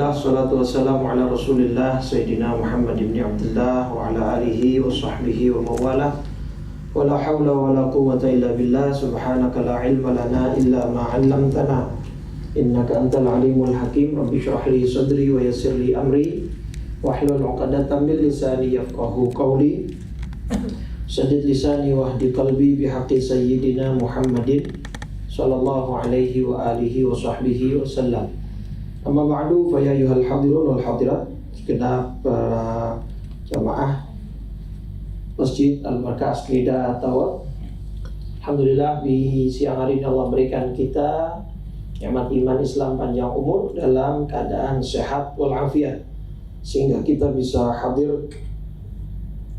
Alhamdulillah, salatu wassalamu ala rasulillah Sayyidina Muhammad ibn Abdullah wa ala alihi wa sahbihi wa mawalah. Wa la hawla wa la quwwata illa billah. Subhanaka la ilma lana illa ma 'allamtana innaka antal alimul hakim. Rabbi shrah li sadri wa yassir li amri wahlul 'uqdatam min lisani yafqahu qawli. Saddid lisani wahdi qalbi bihaqqi sayyidina Muhammadin sallallahu alaihi wa alihi wa sahbihi wa sallam. Amma ba'du, fa ya ayyuhal hadirun wal hadirat, segenap para jamaah Masjid Al-Markaz Qida Tower. Alhamdulillah, di siang hari ini Allah berikan kita nikmat iman Islam panjang umur dalam keadaan sehat walafiat, sehingga kita bisa hadir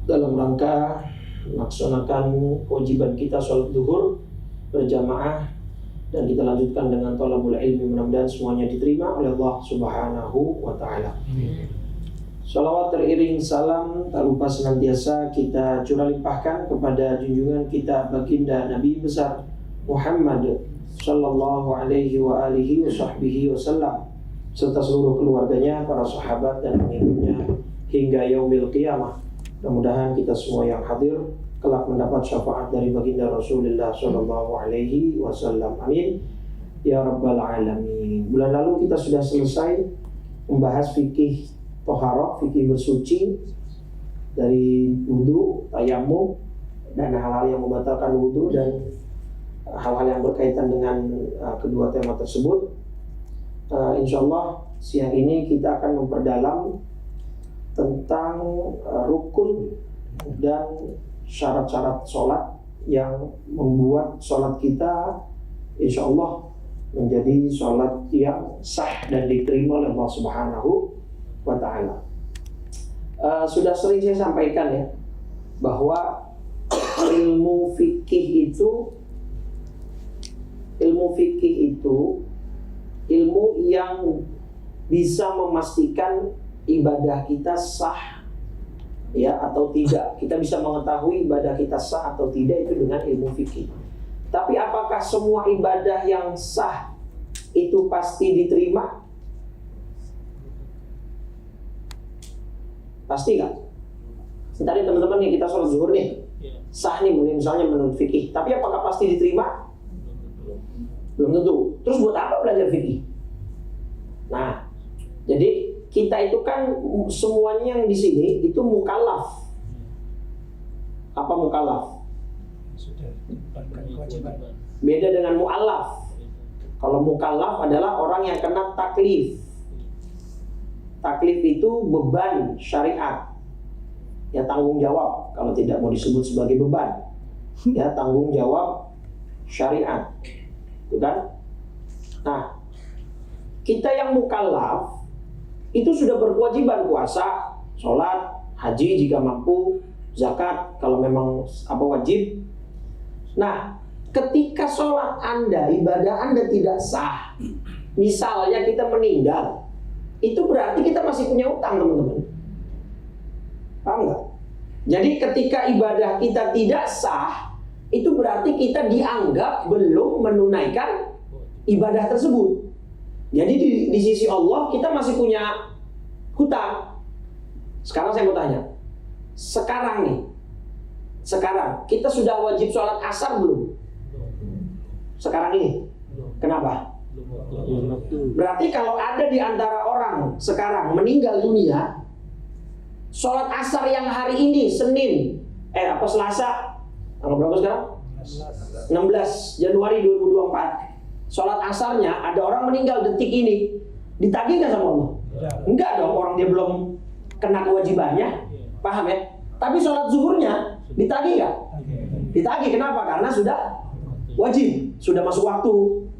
dalam rangka melaksanakan kewajiban kita sholat zuhur berjamaah, dan kita lanjutkan dengan thalabul ilmi. Mudah-mudahan semuanya diterima oleh Allah Subhanahu wa ta'ala. Salawat teriring salam tak lupa senantiasa kita curah limpahkan kepada junjungan kita baginda Nabi besar Muhammad sallallahu alaihi wa alihi wa sahbihi wasallam, serta seluruh keluarganya, para sahabat dan pengikutnya hingga yaumil qiyamah. Mudah-mudahan kita semua yang hadir kelak mendapat syafaat dari baginda Rasulullah sallallahu alaihi wasallam. Amin ya rabbal alamin. Bulan lalu kita sudah selesai membahas fikih toharoh, fikih bersuci dari wudu, tayamum, dan hal-hal yang membatalkan wudu dan hal-hal yang berkaitan dengan kedua tema tersebut. Insyaallah siang ini kita akan memperdalam tentang rukun dan syarat-syarat sholat yang membuat sholat kita insya Allah menjadi sholat yang sah dan diterima oleh Allah Subhanahu wa ta'ala. Sudah sering saya sampaikan ya, bahwa ilmu fikih itu ilmu yang bisa memastikan ibadah kita sah ya atau tidak. Kita bisa mengetahui ibadah kita sah atau tidak itu dengan ilmu fikih. Tapi apakah semua ibadah yang sah itu pasti diterima? Pasti kan? Tadi teman-teman nih, kita sholat zuhur nih, sah nih misalnya menurut fikih. Tapi apakah pasti diterima? Belum tentu. Terus buat apa belajar fikih? Nah, jadi kita itu kan semuanya yang di sini itu mukallaf. Apa mukallaf? Beda dengan mu'allaf. Kalau mukallaf adalah orang yang kena taklif. Taklif itu beban syariat. Ya, tanggung jawab, kalau tidak mau disebut sebagai beban. Ya, tanggung jawab syariat. Itu kan? Nah, kita yang mukallaf itu sudah berkewajiban puasa, sholat, haji jika mampu, zakat kalau memang wajib. Nah, ketika sholat Anda, ibadah Anda tidak sah, misalnya kita meninggal, itu berarti kita masih punya utang, teman-teman. Paham nggak? Jadi ketika ibadah kita tidak sah, itu berarti kita dianggap belum menunaikan ibadah tersebut. Jadi di sisi Allah kita masih punya hutang. Sekarang saya mau tanya, sekarang kita sudah wajib sholat asar belum? Sekarang ini? Kenapa? Berarti kalau ada di antara orang sekarang meninggal dunia, sholat asar yang hari ini Senin, Selasa, tanggal berapa sekarang? 16 Januari 2024. Sholat asarnya ada orang meninggal detik ini, ditagih nggak sama Allah? Enggak dong, orang dia belum kena kewajibannya, paham ya? Tapi sholat zuhurnya ditagih nggak? Ditagih, kenapa? Karena sudah wajib, sudah masuk waktu,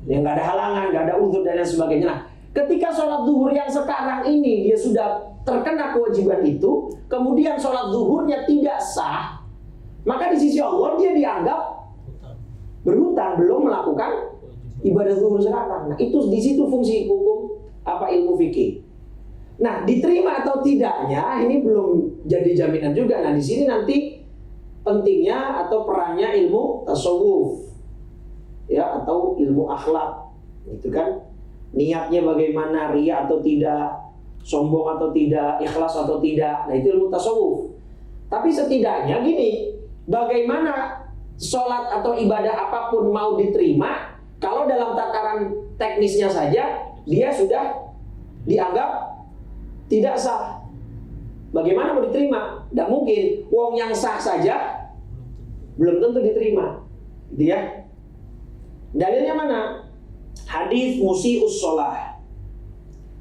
ya nggak ada halangan, nggak ada uzur dan lain sebagainya. Nah, ketika sholat zuhur yang sekarang ini dia sudah terkena kewajiban itu, kemudian sholat zuhurnya tidak sah, maka di sisi Allah dia dianggap berhutang, belum melakukan ibadah zuhur sekarang. Nah, itu di situ fungsi hukum ilmu fikih. Nah, diterima atau tidaknya ini belum jadi jaminan juga. Nah, di sini nanti pentingnya atau perannya ilmu tasawuf, ya, atau ilmu akhlak, itu kan niatnya bagaimana, riya atau tidak, sombong atau tidak, ikhlas atau tidak. Nah, itu ilmu tasawuf. Tapi setidaknya gini, bagaimana sholat atau ibadah apapun mau diterima kalau dalam tataran teknisnya saja dia sudah dianggap tidak sah. Bagaimana mau diterima? Tidak mungkin. Wong yang sah saja belum tentu diterima. Gitu ya. Dalilnya mana? Hadis musi'us sholah.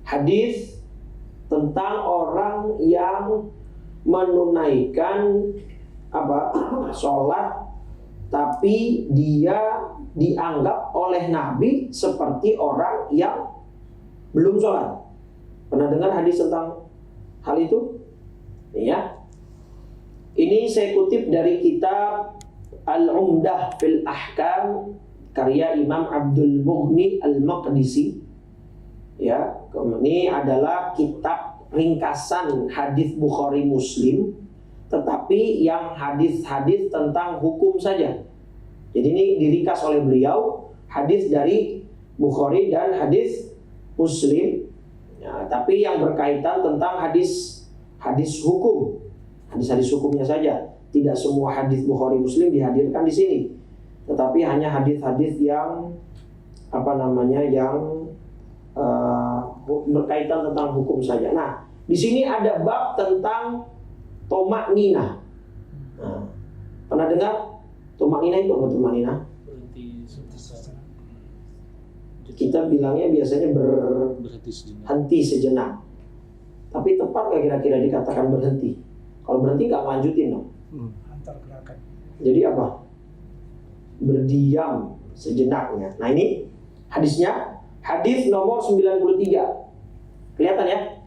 Hadis tentang orang yang menunaikan sholat tapi dia dianggap oleh Nabi seperti orang yang belum sholat. Pernah dengar hadis tentang hal itu? Ya. Ini saya kutip dari kitab Al-Umdah fil Ahkam karya Imam Abdul Mughni Al-Maqdisi. Ya, ini adalah kitab ringkasan hadis Bukhari Muslim, tetapi yang hadis-hadis tentang hukum saja. Jadi ini diringkas oleh beliau hadis dari Bukhari dan hadis Muslim, ya, tapi yang berkaitan tentang hadis hukum, hadis hukumnya saja. Tidak semua hadis Bukhari Muslim dihadirkan di sini, tetapi hanya hadis-hadis yang yang berkaitan tentang hukum saja. Nah, di sini ada bab tentang tomak nina. Nah, pernah dengar tomak nina itu apa? Tomak nina? Kita bilangnya biasanya berhenti sejenak. Tapi tepat nggak kira-kira dikatakan berhenti? Kalau berhenti nggak lanjutin dong. Antar gerakan. Jadi apa? Berdiam sejenaknya. Nah, ini hadisnya. Hadis nomor 93. Kelihatan ya?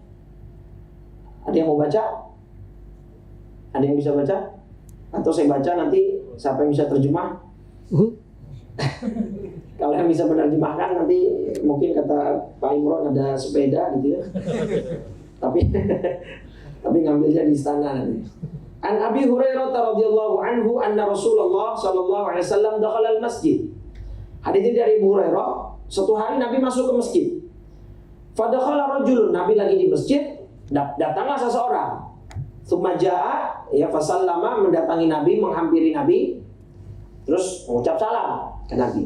Ada yang mau baca? Ada yang bisa baca? Atau saya baca nanti siapa yang bisa terjemah? Kalau yang bisa menerjemahkan nanti mungkin kata Pak Imron ada sepeda gitu ya. Tapi ngambilnya di istana nanti. An Abi Hurairah radhiyallahu anhu anna Rasulullah sallallahu alaihi wasallam dakhala al-masjid. Hadis ini dari Abu Hurairah. Suatu hari Nabi masuk ke masjid. Fadakhala rajulun, Nabi lagi di masjid, datanglah seseorang. Tsumma jaa, ya fasallama, mendatangi Nabi, menghampiri Nabi, terus mengucap salam ke Nabi.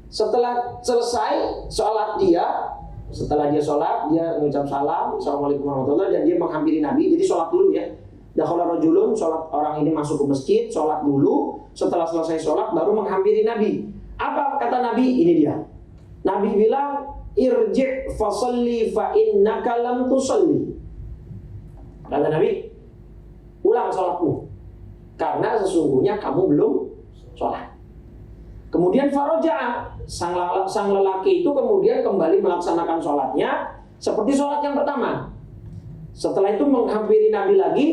Setelah selesai sholat setelah dia sholat, dia mengucap salam, assalamualaikum warahmatullahi wabarakatuh, dan dia menghampiri Nabi. Jadi sholat dulu ya. Dakhala rajulun, sholat, orang ini masuk ke masjid, sholat dulu. Setelah selesai sholat baru menghampiri Nabi. Apa kata Nabi? Ini dia. Nabi bilang, irji' fasalli fa innaka lam tusalli. Kata Nabi, ulang sholatmu, karena sesungguhnya kamu belum sholat. Kemudian faraja'a, sang lelaki itu kemudian kembali melaksanakan sholatnya seperti sholat yang pertama. Setelah itu menghampiri Nabi lagi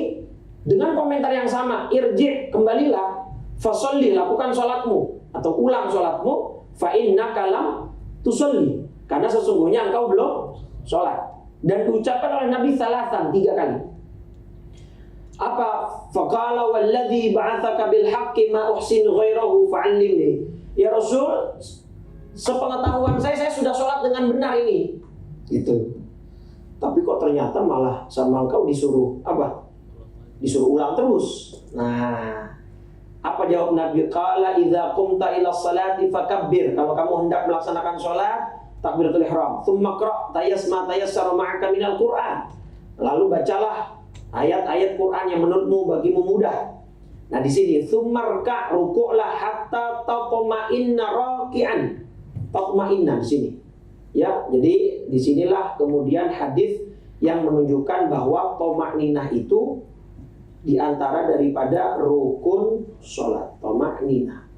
dengan komentar yang sama, irji', kembalilah, fasalli, lakukan sholatmu atau ulang sholatmu, fa innaka lam tusalli, karena sesungguhnya engkau belum sholat. Dan diucapkan oleh Nabi salasan, 3 kali. Apa? Faqala walladzi ba'atsaka bil haqqi ma uhsin ghairahu fa'allimni. Ya Rasul, sepengetahuan saya sudah sholat dengan benar ini. Gitu. Tapi kok ternyata malah sama engkau disuruh apa? Disuruh ulang terus. Nah, apa jawab Nabi? Qala idza qumta ila sholati fakabbir. Kalau kamu hendak melaksanakan sholat, takbiratul ihram. Tsumma qra' ma tayassara ma'aka minal Qur'an. Lalu bacalah ayat-ayat Quran yang menurutmu bagimu mudah. Nah, di sini tsummarka, rukuklah hatta tatma'inna raki'an. Tatma'inna di sini. Ya, jadi disinilah kemudian hadis yang menunjukkan bahwa thama'ninah itu di antara daripada rukun sholat, thama'ninah.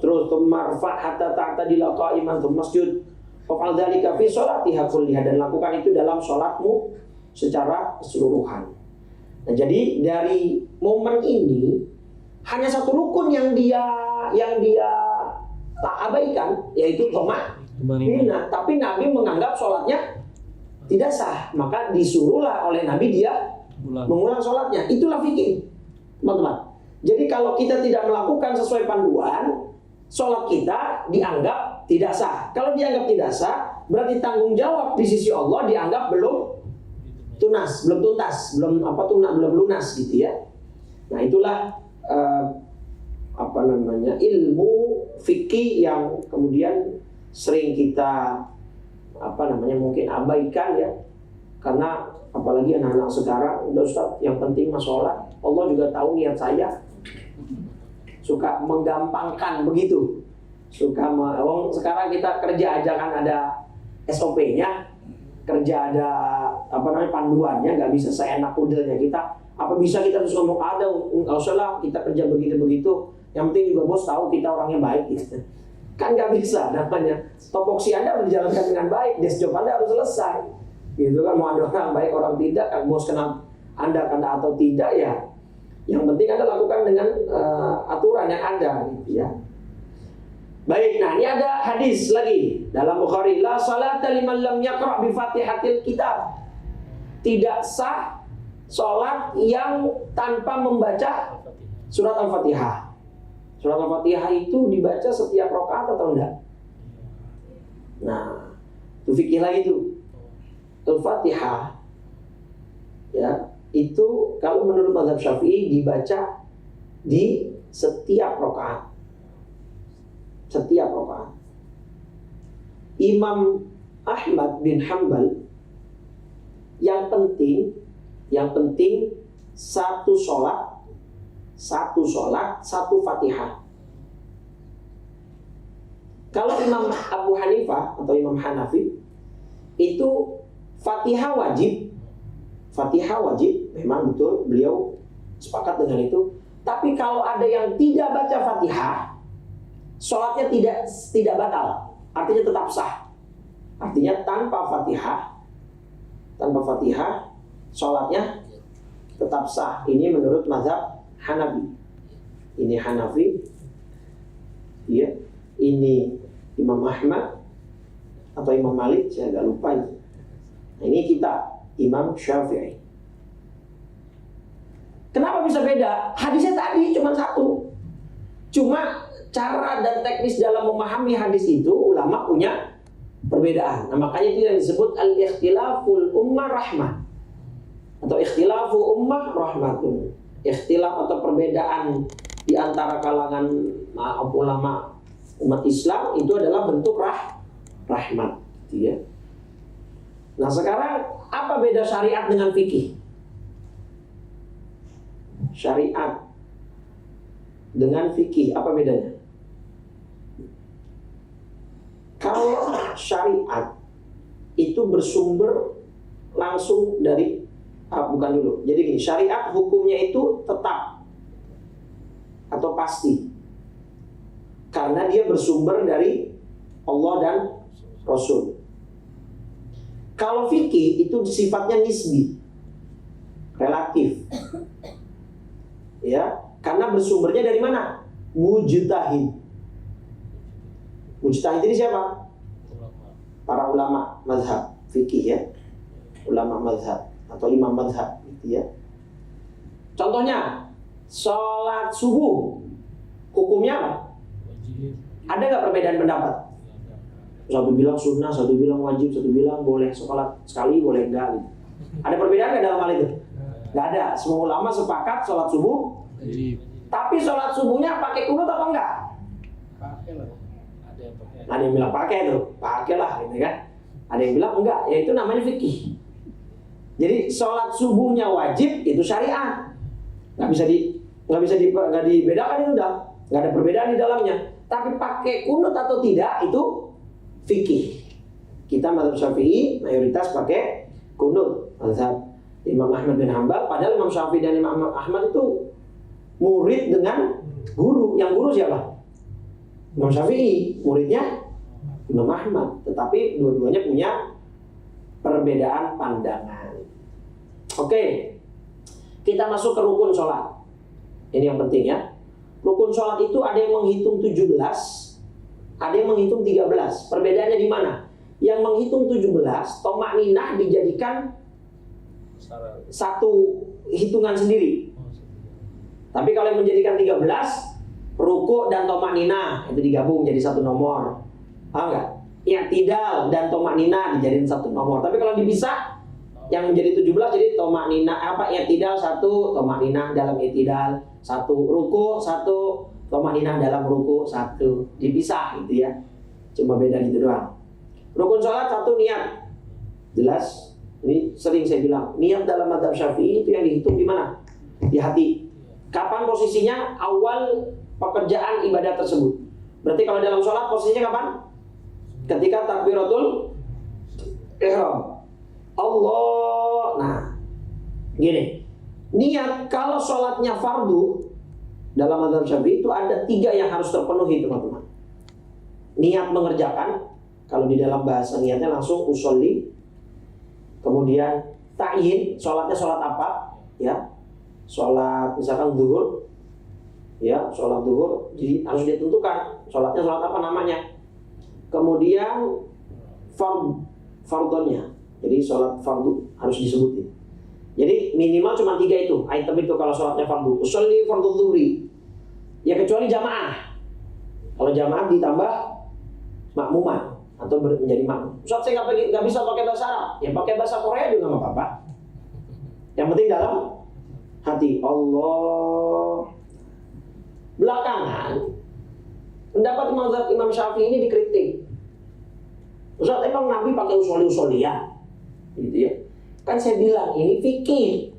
Terus marfa' hatta ta'tadila qa'iman tsumma masjud. Fa'al dzalika fi sholatiha kulliha, dan lakukan itu dalam sholatmu secara keseluruhan. Nah, jadi dari momen ini hanya satu rukun yang dia tak abaikan, yaitu thama'ninah. Tapi Nabi menganggap sholatnya tidak sah, maka disuruhlah oleh Nabi dia mengulang sholatnya. Itulah fikih, teman-teman. Jadi kalau kita tidak melakukan sesuai panduan, sholat kita dianggap tidak sah. Kalau dianggap tidak sah, berarti tanggung jawab di sisi Allah dianggap belum tuntas, belum lunas gitu ya. Nah itulah ilmu fikih yang kemudian sering kita mungkin abaikan ya, karena apalagi anak-anak sekarang, udah Ustaz, yang penting mah sholat, Allah juga tahu niat saya. Suka menggampangkan begitu, sekarang kita kerja aja kan ada SOP-nya, kerja ada panduannya, nggak bisa seenak udelnya kita. Apa bisa kita terus ngomong ada, nggak usah lah kita kerja begitu, yang penting juga bos tahu kita orangnya baik gitu. Kan nggak bisa, namanya topoksi Anda harus dijalankan dengan baik, desk job Anda harus selesai gitu kan. Mau ada orang baik orang tidak, kan bos kenal Anda karena atau tidak ya, yang penting Anda lakukan dengan aturan yang ada gitu ya. Baik, nah ini ada hadis lagi dalam Bukhari, la salata liman lam yaqra bi Fatihatil Kitab. Tidak sah sholat yang tanpa membaca surat Al-Fatihah. Surat Al-Fatihah itu dibaca setiap rakaat atau enggak? Nah, itu fikih lagi itu. Al-Fatihah ya, itu kalau menurut mazhab Syafi'i dibaca di setiap rakaat. Setiap rakaat. Imam Ahmad bin Hanbal yang penting satu sholat satu Fatihah. Kalau Imam Abu Hanifah atau Imam Hanafi itu Fatihah wajib, memang betul beliau sepakat dengan itu. Tapi kalau ada yang tidak baca Fatihah, sholatnya tidak batal, artinya tetap sah. Artinya tanpa Fatihah sholatnya tetap sah. Ini menurut mazhab Hanafi. Ini Hanafi, ya. Ini Imam Ahmad atau Imam Malik, saya agak lupa. Nah, ini kita Imam Syafi'i. Kenapa bisa beda? Hadisnya tadi cuma satu. Cuma cara dan teknis dalam memahami hadis itu ulama punya perbedaan. Nah, makanya itu yang disebut al-ikhtilaful ummah rahmah atau ikhtilafu ummah rahmatun. Ikhtilaf atau perbedaan di antara kalangan ulama umat Islam itu adalah bentuk rahmat, gitu ya. Nah, sekarang apa beda syariat dengan fikih? Syariat dengan fikih apa bedanya? Kalau syariat itu bersumber langsung dari bukan dulu. Jadi gini, syariat hukumnya itu tetap atau pasti, karena dia bersumber dari Allah dan Rasul. Kalau fikih itu sifatnya nisbi, relatif, ya, karena bersumbernya dari mana? Mujtahid. Mujtahid ini siapa? Para ulama mazhab fikih ya, ulama mazhab atau imam mazhab gitu ya. Contohnya sholat subuh hukumnya apa? Ada nggak perbedaan pendapat? Satu bilang sunnah, satu bilang wajib, satu bilang boleh sholat sekali, boleh enggak gitu. Ada perbedaan nggak dalam hal itu? Nggak ada. Semua ulama sepakat sholat subuh wajib. Tapi sholat subuhnya pakai kunut apa enggak? Pakai lah. Ada yang bilang pakai tuh, pakailah gitu kan. Ada yang bilang enggak, ya itu namanya fikih. Jadi sholat subuhnya wajib itu syariat, nggak bisa dibedakan, itu udah nggak ada perbedaan di dalamnya. Tapi pakai kunut atau tidak itu fikih. Kita mazhab Syafi'i mayoritas pakai kunut. Mazhab Imam Ahmad bin Hanbal, padahal Imam Syafi'i dan Imam Ahmad itu murid dengan guru. Yang guru siapa? Imam Syafi'i, muridnya Imam Ahmad. Tetapi dua-duanya punya perbedaan pandangan. Oke, kita masuk ke rukun sholat. Ini yang penting ya. Rukun sholat itu ada yang menghitung 17, ada yang menghitung 13. Perbedaannya di mana? Yang menghitung 17, tomakninah dijadikan satu hitungan sendiri. Tapi kalau yang menjadikan 13, ruku dan tomakninah itu digabung jadi satu nomor. Paham nggak? i'tidal dan tomaknina dijadiin satu nomor. Tapi kalau dipisah yang menjadi 17 jadi tomaknina i'tidal 1, tomaknina dalam i'tidal 1, ruku 1, tomaknina dalam ruku 1. Dipisah gitu ya. Cuma beda gitu doang. Rukun sholat 1 niat. Jelas? Ini sering saya bilang, niat dalam mazhab Syafi'i itu yang dihitung di mana? Di hati. Kapan posisinya awal pekerjaan ibadah tersebut? Berarti kalau dalam sholat posisinya kapan? Ketika takbiratul ihram. Allah. Nah, gini. Niat kalau sholatnya fardu dalam mazhab Syafi'i itu ada 3 yang harus terpenuhi, teman-teman. Niat mengerjakan, kalau di dalam bahasa niatnya langsung usolli. Kemudian ta'yin, sholatnya sholat apa? Ya, sholat misalkan zuhur, ya sholat zuhur, jadi harus ditentukan sholatnya sholat apa namanya. Kemudian fardonnya, jadi sholat fardu harus disebutin. Jadi minimal cuma 3 itu item itu kalau sholatnya fardu. Usolli fardu zuhri, ya kecuali jamaah. Kalau jamaah ditambah makmuman atau menjadi makmum. Ustaz, saya nggak bisa pakai bahasa Arab, ya pakai bahasa Korea juga nggak apa-apa. Yang penting dalam hati. Allah. Belakangan pendapat mazhab Imam Syafi'i ini dikritik. Ustaz, emang Nabi pakai usolli-usollian? Gitu ya. Kan saya bilang ini fikih.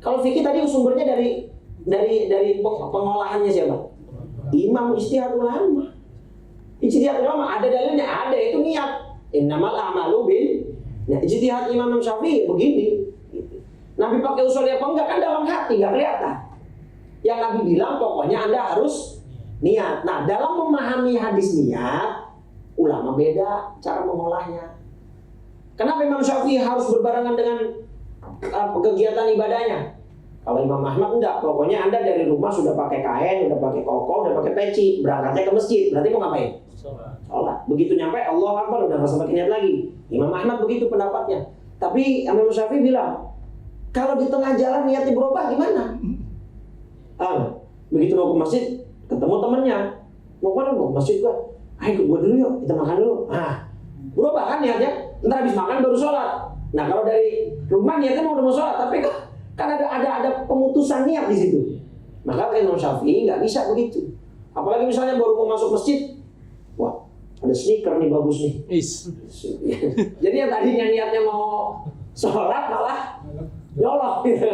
Kalau fikih tadi sumbernya dari pengolahannya siapa? Imam ijtihad ulama. Ijtihad ulama ada dalilnya, ada, itu niat. Innamal a'malu bin. Nah, ijtihad Imam Syafi'i begini. Nabi pakai usolli apa enggak kan dalam hati, enggak kelihatan. Yang Nabi bilang pokoknya Anda harus niat. Nah, dalam memahami hadis niat, ulama beda cara mengolahnya. Kenapa Imam Syafi'i harus berbarengan dengan kegiatan ibadahnya? Kalau Imam Ahmad enggak, pokoknya Anda dari rumah sudah pakai kain, udah pakai koko, udah pakai peci, berangkatnya ke masjid, berarti mau ngapain? Sholat. Begitu nyampe Allah Akbar, udah nggak usah pakai niat lagi. Imam Ahmad begitu pendapatnya. Tapi Imam Syafi'i bilang, kalau di tengah jalan niatnya berubah gimana? Begitu mau ke masjid, ketemu temennya, mau kemana? Mau ke masjid gua. Ayo ikut gua dulu yuk, kita makan dulu. Berubah kan niatnya? Ntar habis makan baru sholat. Nah kalau dari rumah niatnya mau sholat, tapi kan ada pemutusan niat di situ. Maka Imam Syafi'i nggak bisa begitu. Apalagi misalnya baru mau masuk masjid, wah ada sneaker nih bagus nih. Jadi yang tadinya niatnya mau sholat malah nyolok gitu.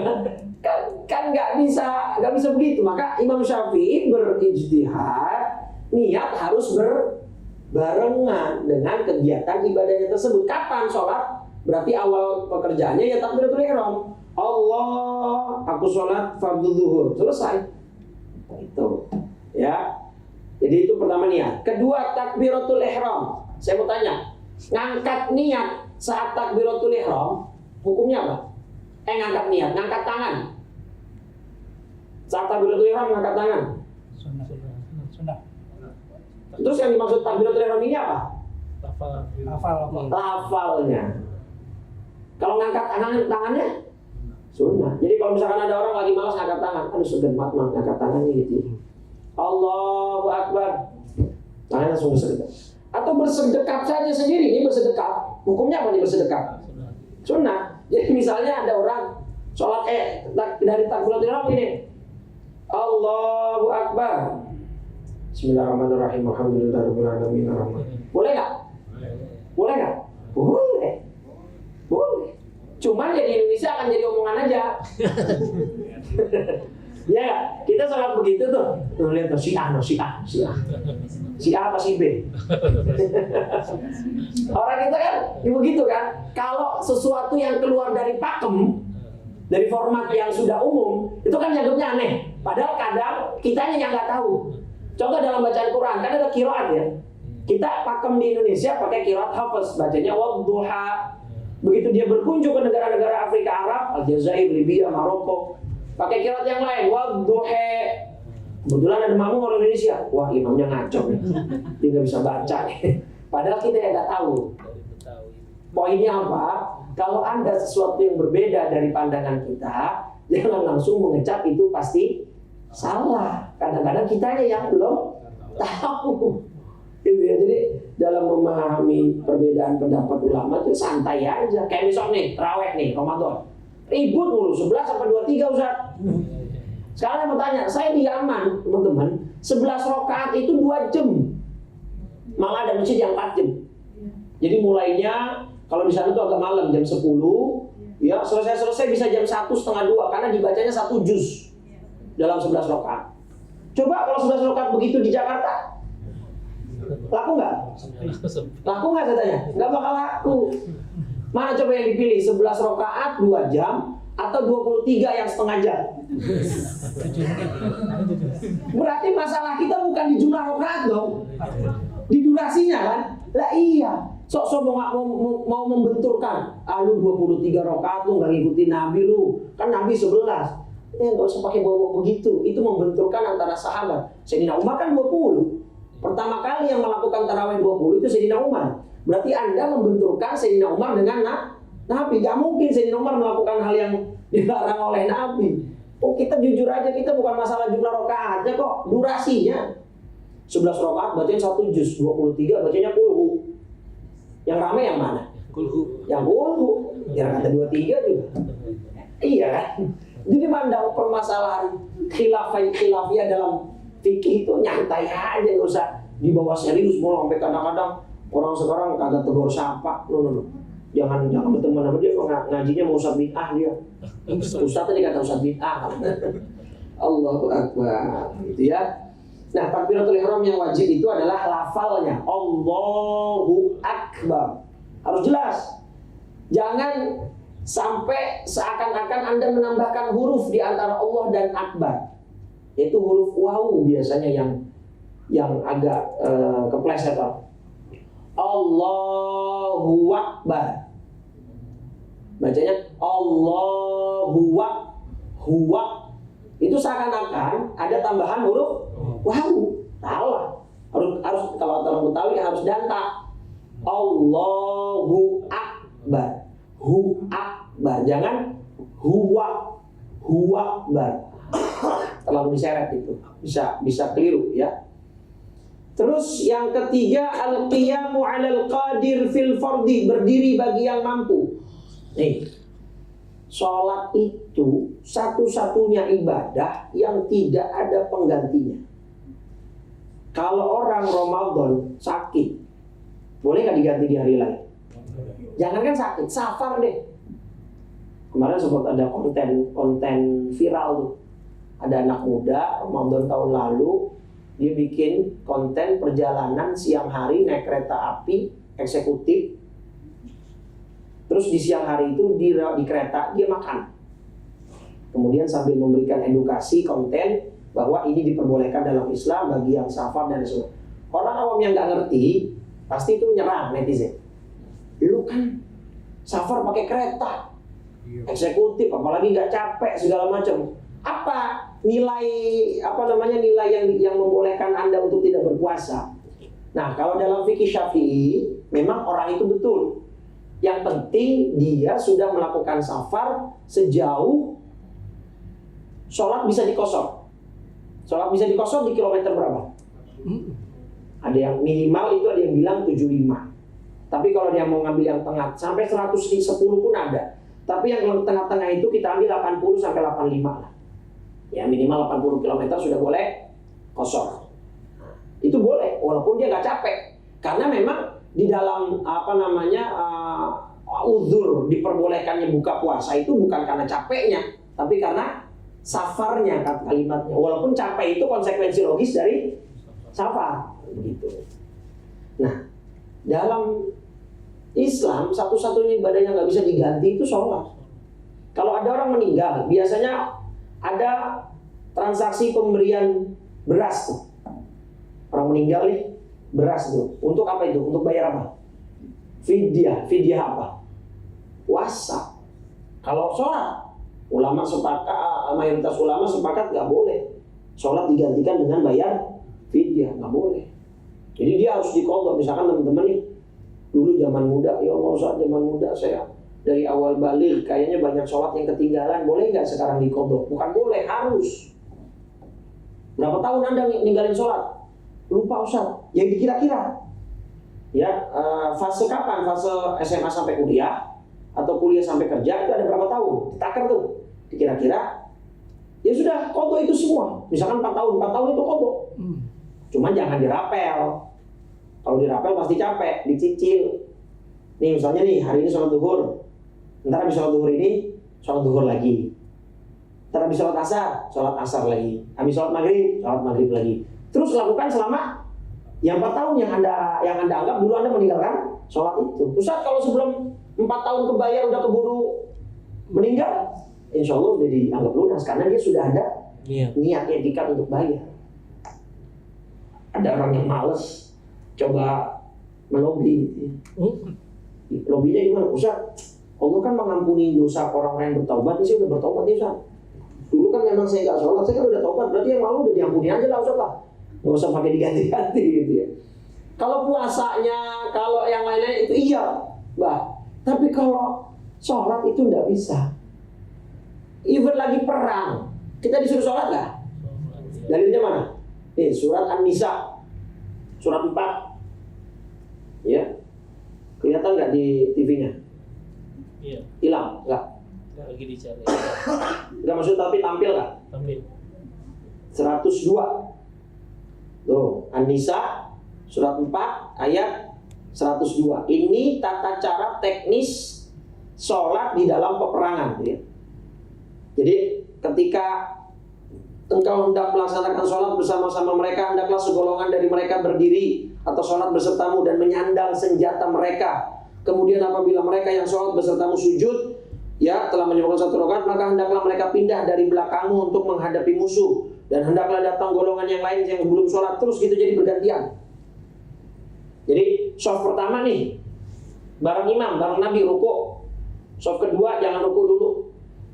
Kan nggak bisa begitu. Maka Imam Syafi'i berijtihad, niat harus berbarengan dengan kegiatan ibadahnya tersebut. Kapan sholat? Berarti awal pekerjaannya ya takbiratul ihram. Allah, aku sholat fardu zuhur, selesai. Itu, ya. Jadi itu pertama niat. Kedua takbiratul ihram. Saya mau tanya, ngangkat niat saat takbiratul ihram, hukumnya apa? Ngangkat niat, ngangkat tangan. Saat takbiratul ihram ngangkat tangan. Sunnah. Terus yang dimaksud takbiratul ihram ini apa? Lafalnya. Kalau ngangkat tangannya sunnah. Jadi kalau misalkan ada orang lagi malas ngangkat tangan, aduh segemat mah ngangkat tangannya gitu. Allahu Akbar, tangannya langsung bersedekap. Atau bersedekap saja sendiri, ini bersedekap. Hukumnya apa nih bersedekap? Sunnah. Jadi misalnya ada orang sholat dari takbiratul ihram ini, Allahu Akbar, Bismillahirrahmanirrahim, Alhamdulillahirabbil alamin, boleh nggak? Boleh nggak? Boleh. Cuman ya di Indonesia akan jadi omongan aja. Ya, kita sholat begitu tuh. Lihat tuh si A apa si B? Orang kita kan begitu kan. Kalau sesuatu yang keluar dari pakem, dari format yang sudah umum, itu kan dianggapnya aneh. Padahal kadang kitanya yang nggak tahu. Contoh dalam bacaan Quran kan ada qiraat ya. Kita pakem di Indonesia pakai qiraat hafaz, bacanya wadduha. Begitu dia berkunjung ke negara-negara Afrika Arab, Aljazair, Libya, Maroko, pakai qiraat yang lain, wadduha. Kebetulan ada makmum orang Indonesia, wah imamnya ngaco nih, dia nggak bisa baca nih. Padahal kita yang nggak tahu. Poinnya apa? Kalau Anda sesuatu yang berbeda dari pandangan kita, jangan langsung mengecap itu pasti salah. Kadang-kadang kitanya yang belum tahu. Gitu ya. Jadi dalam memahami perbedaan pendapat ulama itu santai aja. Kayak misal nih, terawih nih, Ramadan. Ribut mulu, 11 sampai 23 Ustaz. Sekarang saya mau tanya, saya di Yaman, teman-teman, 11 rakaat itu 2 jam. Malah ada masjid yang 4 jam. Jadi mulainya, kalau di sana itu agak malam, jam 10, ya selesai bisa jam 1, setengah 2, karena dibacanya 1 juz dalam 11 rakaat. Coba kalau 11 rakaat begitu di Jakarta, laku nggak? Laku nggak saya tanya? Nggak bakal laku. Mana coba yang dipilih? 11 rakaat 2 jam atau 23 yang setengah jam? Berarti masalah kita bukan di jumlah rakaat dong, di durasinya kan? Lah iya. Sok-sok mau membenturkan, lu 23 rakaat lu nggak ngikutin Nabi lu, kan Nabi 11. Ya nggak usah pakai bawa begitu. Itu membenturkan antara sahabat. Sayyidina Umar kan 20. Pertama kali yang melakukan tarawih 20 itu Sayyidina Umar. Berarti Anda membenturkan Sayyidina Umar dengan Nabi. Gak mungkin Sayyidina Umar melakukan hal yang dilarang oleh Nabi. Oh, kita jujur aja, kita bukan masalah jumlah rakaatnya kok, durasinya. 11 rakaat bacanya 1 juz, 23 bacanya kulhu. Yang ramai yang mana? Kulhu. Yang kulhu. Yang kata 23 juga. Iya kan? Jadi mandang permasalahan khilafiyah dalam fikih itu nyantai aja, nggak usah dibawa serius. Mau sampai kadang-kadang orang sekarang kagak tegur sapa. No. Jangan berteman sama dia, ngajinya mau ustaz bid'ah dia. Ustaz tadi kata ustaz bid'ah. Allahu Akbar, gitu ya. Nah, takbiratul ihram yang wajib itu adalah lafalnya. Allahu Akbar. Harus jelas. Jangan sampai seakan-akan Anda menambahkan huruf di antara Allah dan Akbar. Yaitu huruf wawu biasanya yang agak keplesetan. Allahu Akbar. Bacanya Allahu Huwa. Itu seakan-akan ada tambahan huruf wawu. Salah. Harus kalau orang Betawi harus danta. Allahu Akbar. Hu Akbar. Jangan huwa Akbar. Terlalu diseret itu. Bisa keliru ya. Terus yang ketiga, al-qiyamu 'alal qadir fil fardi, berdiri bagi yang mampu. Nih, sholat itu satu-satunya ibadah yang tidak ada penggantinya. Kalau orang Ramadan sakit, boleh nggak diganti di hari lain? Jangankan sakit, safar deh. Kemarin sempat ada konten viral tuh. Ada anak muda Ramadan tahun lalu, dia bikin konten perjalanan siang hari naik kereta api eksekutif. Terus di siang hari itu di kereta dia makan. Kemudian sambil memberikan edukasi konten bahwa ini diperbolehkan dalam Islam bagi yang safar dan semua. Orang awam yang nggak ngerti pasti itu nyerang netizen. Lu kan safar pakai kereta eksekutif, apalagi nggak capek segala macam. Apa nilai yang membolehkan Anda untuk tidak berpuasa? Nah, kalau dalam fikih Syafi'i memang orang itu betul. Yang penting dia sudah melakukan safar sejauh sholat bisa dikosor. Sholat bisa dikosor di kilometer berapa? Ada yang minimal itu, ada yang bilang 75. Tapi kalau dia mau ngambil yang tengah sampai 110 pun ada. Tapi yang tengah-tengah itu kita ambil 80 sampai 85 lah. Ya minimal 80 km sudah boleh kosor. Itu boleh walaupun dia nggak capek. Karena memang di dalam uzur diperbolehkannya buka puasa itu bukan karena capeknya, tapi karena safarnya kalimatnya. Walaupun capek itu konsekuensi logis dari safar, begitu. Nah, dalam Islam satu-satunya ibadah yang nggak bisa diganti itu sholat. Kalau ada orang meninggal, biasanya ada transaksi pemberian beras tuh. Orang meninggal nih, beras tuh. Untuk apa itu? Untuk bayar apa? Fidyah. Fidyah apa? Puasa. Kalau sholat, ulama sepakat, mayoritas ulama sepakat nggak boleh sholat digantikan dengan bayar fidyah, nggak boleh. Jadi dia harus diqadha. Misalkan teman-teman nih, dulu zaman muda, ya Allah Ustaz, zaman muda saya dari awal balik kayaknya banyak sholat yang ketinggalan, boleh nggak sekarang diqadha? Bukan boleh, harus. Berapa tahun Anda ninggalin sholat? Lupa Ustaz. Yang dikira-kira Ya, fase kapan? Fase SMA sampai kuliah atau kuliah sampai kerja itu ada berapa tahun? Ditakar tuh. Kira-kira ya sudah kodok itu semua. Misalkan 4 tahun itu kodok. Cuman jangan dirapel. Kalau dirapel pasti capek, dicicil. Nih misalnya nih hari ini sholat duhur, ntar habis sholat duhur ini sholat duhur lagi. Ntar habis sholat asar lagi. Habis sholat maghrib lagi. Terus lakukan selama yang 4 tahun yang anda anggap dulu Anda meninggalkan sholat itu. Ustaz, kalau sebelum 4 tahun kebayar udah keburu meninggal, insya Allah udah dianggap lunas karena dia sudah ada niat etikat untuk bayar. Ada orang yang males coba melobi. Lobinya gimana? Ustaz, Allah kan mengampuni dosa orang-orang yang bertaubat. Ini saya udah bertaubat nih Ustaz. Dulu kan memang saya nggak sholat, saya kan udah taubat. Berarti yang lalu udah diampuni aja lah Ustaz lah. Nggak usah pakai diganti-ganti gitu ya. Kalau puasanya, kalau yang lain-lain itu iya, Mbak. Tapi kalau sholat itu nggak bisa. Even lagi perang, kita disuruh sholat nggak? Dalilnya mana? Nih, surat An-Nisa, surat 4. Ya, kelihatan nggak di TV-nya? Iya. Hilang? Nggak? Lagi dicari. Nggak maksud tapi tampil nggak? Tampil. 102. Tuh, An-Nisa surat 4 ayat 102. Ini tata cara teknis sholat di dalam peperangan ya. Jadi ketika engkau hendak melaksanakan sholat bersama-sama mereka, hendaklah segolongan dari mereka berdiri atau sholat besertamu dan menyandang senjata mereka. Kemudian apabila mereka yang sholat besertamu sujud, ya telah menyebutkan 1 rakaat, maka hendaklah mereka pindah dari belakangmu untuk menghadapi musuh. Dan hendaklah datang golongan yang lain yang belum sholat. Terus gitu jadi bergantian. Jadi shaf pertama nih bareng imam, bareng Nabi ruku. Shaf kedua jangan ruku dulu.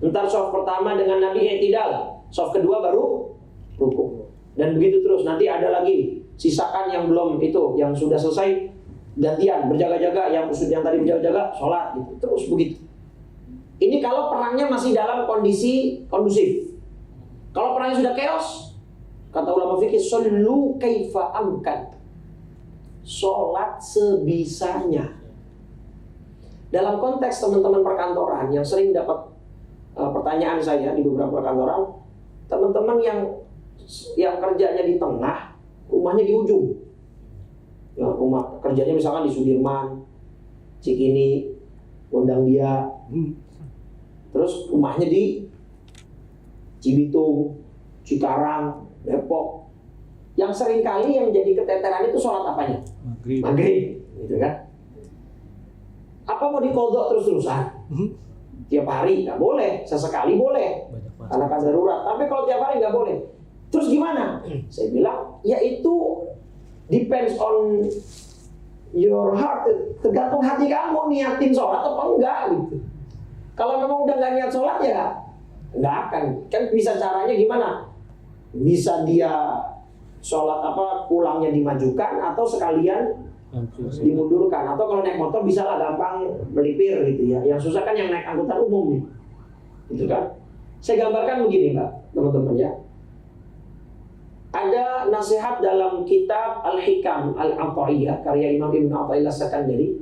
Ntar shaf pertama dengan Nabi i'tidal. Shaf kedua baru ruku. Dan begitu terus. Nanti ada lagi sisakan yang belum itu, yang sudah selesai gantian berjaga-jaga, yang tadi berjaga-jaga sholat gitu. Terus begitu. Ini kalau perangnya masih dalam kondisi kondusif. Kalau perangnya sudah chaos, kata ulama fikih, shollu kaifa amkan. Sholat sebisanya. Dalam konteks teman-teman perkantoran yang sering dapat pertanyaan saya di beberapa perkantoran, teman-teman yang kerjanya di tengah, rumahnya di ujung. Ya, rumah kerjanya misalkan di Sudirman, Cikini, Gondangdia. Terus rumahnya di Cibitung, Cikarang, Depok. Yang seringkali yang jadi keteteran itu sholat apanya? Maghrib, gitu kan? Apa mau dikodok terus-terusan? Tiap hari nggak boleh, sesekali boleh, karena kan darurat. Tapi kalau tiap hari nggak boleh. Terus gimana? Saya bilang, ya itu depends on your heart. Tergantung hati kamu niatin sholat apa enggak gitu. Kalau memang udah nggak niat sholat ya nggak akan. Kan bisa caranya gimana? Bisa dia sholat pulangnya dimajukan atau sekalian dimundurkan. Atau kalau naik motor bisa lah gampang melipir gitu ya. Yang susah kan yang naik angkutan umum nih, gitu kan? Saya gambarkan begini Mbak, teman-teman ya. Ada nasihat dalam kitab Al-Hikam Al-Athaiyah karya Imam Ibn Athaillah Sakandari.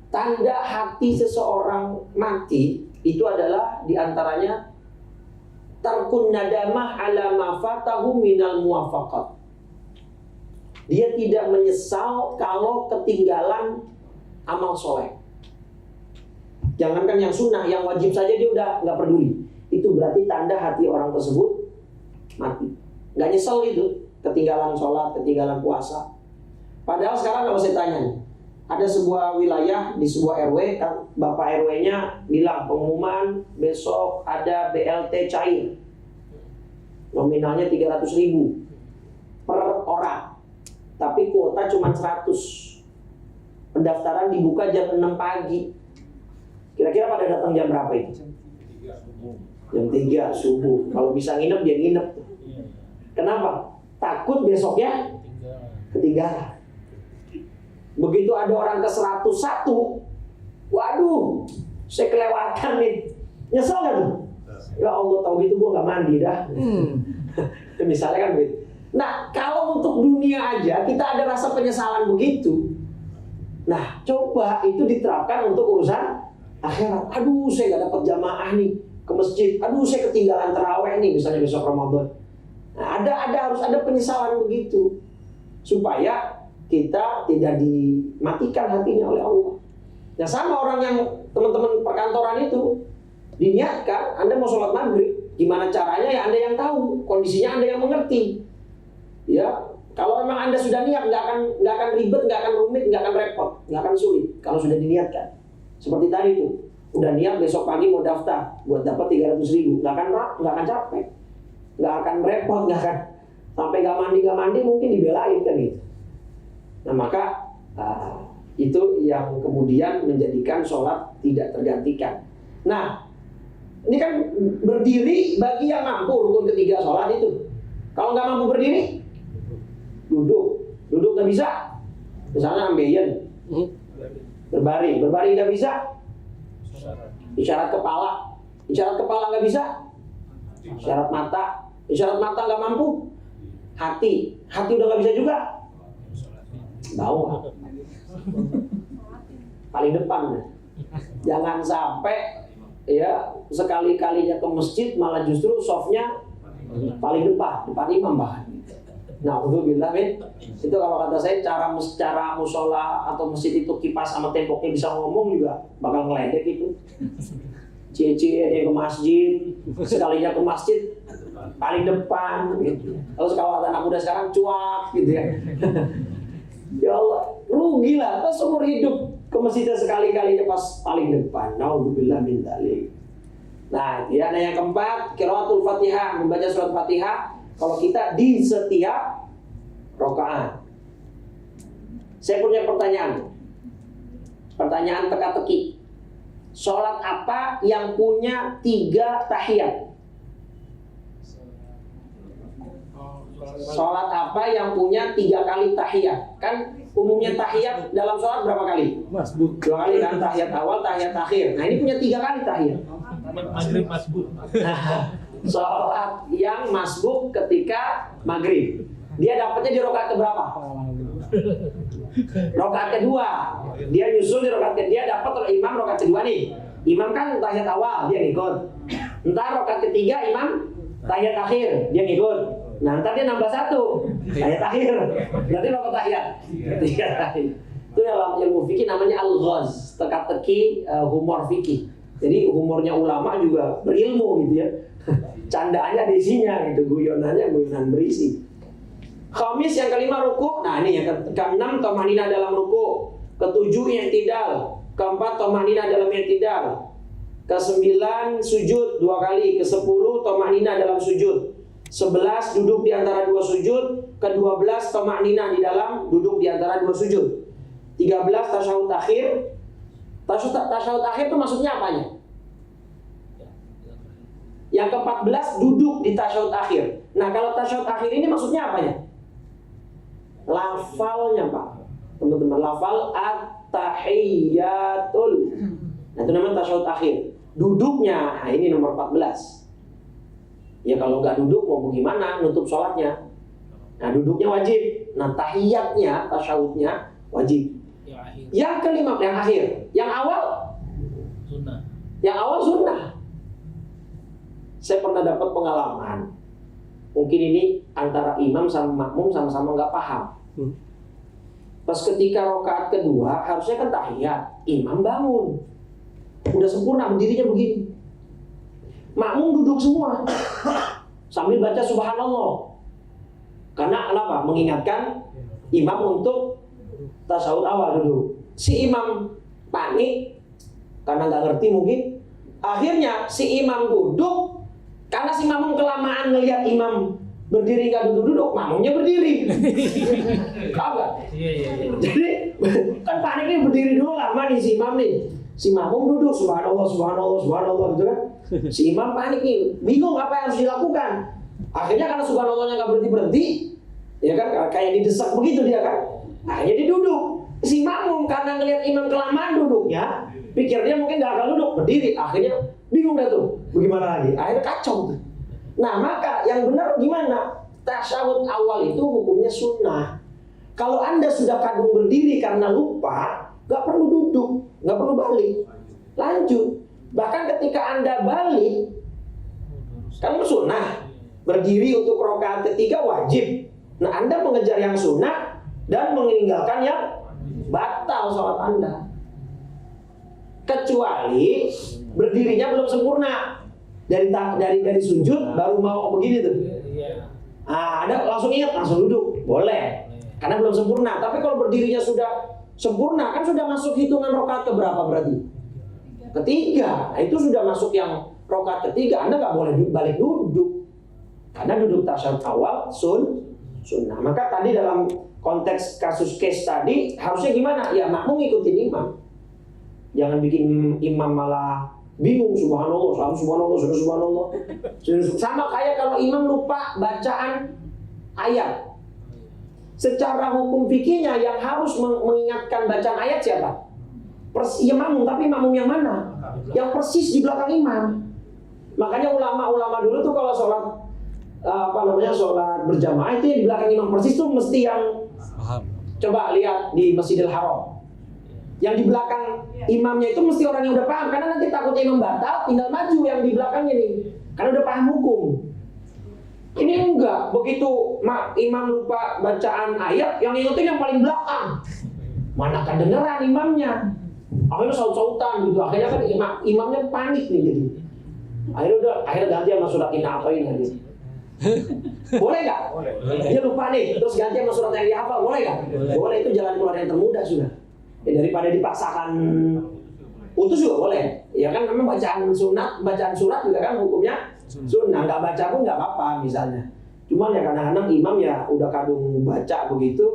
Tanda hati seseorang mati itu adalah diantaranya tarkun nadamah ala ma fatahu minal muwafaqat. Dia tidak menyesal kalau ketinggalan amal soleh. Jangankan yang sunnah, yang wajib saja dia udah nggak peduli. Itu berarti tanda hati orang tersebut mati. Nggak nyesel gitu, ketinggalan sholat, ketinggalan puasa. Padahal sekarang kalau saya tanya nih, ada sebuah wilayah di sebuah RW, kan bapak RW-nya bilang pengumuman besok ada BLT cair, nominalnya 300.000 per orang, tapi kuota cuma 100. Pendaftaran dibuka jam 6 pagi. Kira-kira pada datang jam berapa itu? Jam 3 subuh. Kalau bisa nginep dia nginep. Kenapa? Takut besoknya ketinggalan. Begitu ada orang ke 101, waduh, saya kelewatan nih. Nyesel gak tuh? Ya Allah, tahu gitu gue gak mandi dah. Misalnya kan gitu. Nah, kalau untuk dunia aja kita ada rasa penyesalan begitu. Nah, coba itu diterapkan untuk urusan akhirat. Aduh, saya gak dapat jamaah nih ke masjid. Aduh, saya ketinggalan tarawih nih, misalnya besok Ramadan. Nah, harus ada penyesalan begitu supaya kita tidak dimatikan hatinya oleh Allah. Nah, sama orang yang teman-teman perkantoran itu diniatkan, Anda mau sholat maghrib, gimana caranya ya Anda yang tahu, kondisinya Anda yang mengerti. Ya, kalau memang Anda sudah niat, nggak akan ribet, nggak akan rumit, nggak akan repot, nggak akan sulit. Kalau sudah diniatkan, seperti tadi itu, udah niat besok pagi mau daftar buat dapat 300.000, nggak akan capek, nggak akan repot, nggak akan sampai nggak mandi mungkin dibelain kan gitu. Nah maka itu yang kemudian menjadikan sholat tidak tergantikan. Nah ini kan berdiri bagi yang mampu, rukun ketiga sholat itu. Kalau nggak mampu berdiri, duduk nggak bisa. Misalnya ambeien, berbaring nggak bisa. Isyarat kepala nggak bisa. Isyarat mata nggak mampu. Hati udah nggak bisa juga. Bawah, paling depan. Jangan sampai ya sekali-kalinya ke masjid malah justru softnya paling depan imam bahkan. Nah, alhamdulillah itu kalau kata saya cara musola atau masjid itu kipas sama temboknya bisa ngomong juga bakal ngeledek itu. Cie-cie dia ke masjid, sekalinya ke masjid paling depan gitu. Terus kalau anak muda sekarang cuak gitu ya. Ya Allah, rugi lah, terus seumur hidup ke masjidnya sekali-kalinya pas paling depan. Nauzubillah min dzalik. Nah, ya, yang keempat, qiraatul Fatihah, membaca surat Fatihah kalau kita di setiap rakaat. Saya punya pertanyaan teka-teki. Sholat apa yang punya 3 tahiyat? Sholat apa yang punya 3 kali tahiyat? Kan umumnya tahiyat dalam sholat berapa kali? Masbuk. 2 kali kan, tahiyat awal, tahiyat akhir. Nah ini punya 3 kali tahiyat. Maghrib masbuk. Sholat yang masbuk ketika maghrib, dia dapatnya di rakaat keberapa? Rakaat kedua. Dia nyusul di rakaat kedua, dia dapat oleh imam rakaat kedua nih. Imam kan tahiyat awal, dia ngikut. Entar rakaat ketiga imam tahiyat akhir, dia ngikut. Nah, ntar dia nambah 1 tahiyat akhir. Berarti berapa tahiyat? 3 tahiyat. Itu dalam ilmu fikih namanya al-ghaz, teka-teki humor fikih. Jadi humornya ulama juga berilmu gitu ya. Candaannya ada isinya gitu, guyonannya guyonan berisi. Khamis yang kelima ruku. Nah, ini yang ke-6 tamanina dalam ruku. Ke-7 i'tidal. Ke-4 tamanina dalam i'tidal. Ke-9 sujud 2 kali. Ke-10 tamanina dalam sujud. 11 duduk di antara 2 sujud. Ke-12 tamanina di dalam duduk di antara 2 sujud. 13 tasyahud akhir. Tasyahud akhir itu maksudnya apanya? Yang ke-14 duduk di tasyahud akhir. Nah, kalau tasyahud akhir ini maksudnya apanya? Lafalnya, Pak. Teman-teman, lafal at-tahiyyatul. Nah, itu namanya tasyahud akhir. Duduknya, nah ini nomor 14. Ya kalau nggak duduk mau gimana nutup sholatnya? Nah, duduknya wajib. Nah, tahiyatnya, tasyahudnya wajib. Yang kelima, yang akhir. Yang awal Sunnah. Yang awal sunnah. Saya pernah dapat pengalaman. Mungkin ini antara imam sama makmum sama-sama nggak paham. Pas ketika rakaat kedua harusnya kan tahiyat, imam bangun, udah sempurna berdirinya begini. Makmum duduk semua sambil baca subhanallah. Karena kenapa? Mengingatkan imam untuk tasyahud awal duduk. Si imam panik karena nggak ngerti mungkin. Akhirnya si imam duduk. Karena si makmum kelamaan ngelihat imam berdiri nggak duduk-duduk, makmumnya berdiri. Kabar? Iya. Jadi kan paniknya berdiri dulu lama nih si imam nih. Si makmum duduk, subhanallah gitu kan. Si imam panik nih, bingung apa yang harus dilakukan. Akhirnya karena subhanallahnya nggak berhenti, ya kan kayak didesak begitu dia kan. Akhirnya dia duduk. Si makmum karena ngelihat imam kelamaan duduknya, pikir dia mungkin nggak akan duduk, berdiri. Akhirnya bingung dah tuh, bagaimana lagi? Akhirnya kacau tuh. Nah, maka yang benar gimana? tasyahud awal itu hukumnya sunnah. Kalau Anda sudah kadung berdiri karena lupa, nggak perlu duduk, nggak perlu balik, lanjut. Bahkan ketika Anda balik, kan sunnah, berdiri untuk rakaat ketiga wajib. Nah, Anda mengejar yang sunnah dan meninggalkan yang batal sholat Anda. Kecuali berdirinya belum sempurna, dari sujud baru mau begini tuh. Anda langsung ingat, langsung duduk, boleh. Karena belum sempurna. Tapi kalau berdirinya sudah sempurna, kan sudah masuk hitungan rakaat keberapa berarti? Ketiga. Nah, itu sudah masuk yang rakaat ketiga. Anda nggak boleh balik duduk. Karena duduk tasyahud awal sunnah. Maka tadi dalam konteks kasus case tadi harusnya gimana? Ya makmum ikutin imam. Jangan bikin imam malah bingung, subhanallah, subhanallah. Sama kayak kalau imam lupa bacaan ayat. Secara hukum fikihnya yang harus mengingatkan bacaan ayat siapa? Ya makmum, tapi makmum yang mana? Yang persis di belakang imam. Makanya ulama-ulama dulu tuh kalau sholat sholat berjamaah itu yang di belakang imam persis tuh mesti yang coba lihat di Masjidil Haram. Yang di belakang imamnya itu mesti orang yang udah paham, karena nanti takutnya imam batal, tinggal maju yang di belakangnya nih, karena udah paham hukum. Ini enggak, begitu imam lupa bacaan ayat, yang ngikutin yang paling belakang. Mana kedengeran imamnya. Akhirnya saut-sautan gitu. Akhirnya kan imamnya panik nih jadi. Akhirnya ganti sama surat Inna apain lagi. Boleh nggak? Dia lupa nih, terus ganti sama surat yang dihafal, boleh nggak? Boleh, itu jalan keluar yang termudah sudah. Ya, daripada dipaksakan utus juga boleh. Ya kan memang bacaan surat juga kan hukumnya sunnah, nggak baca pun nggak apa-apa misalnya. Cuman ya kadang-kadang imam ya udah kadung baca begitu,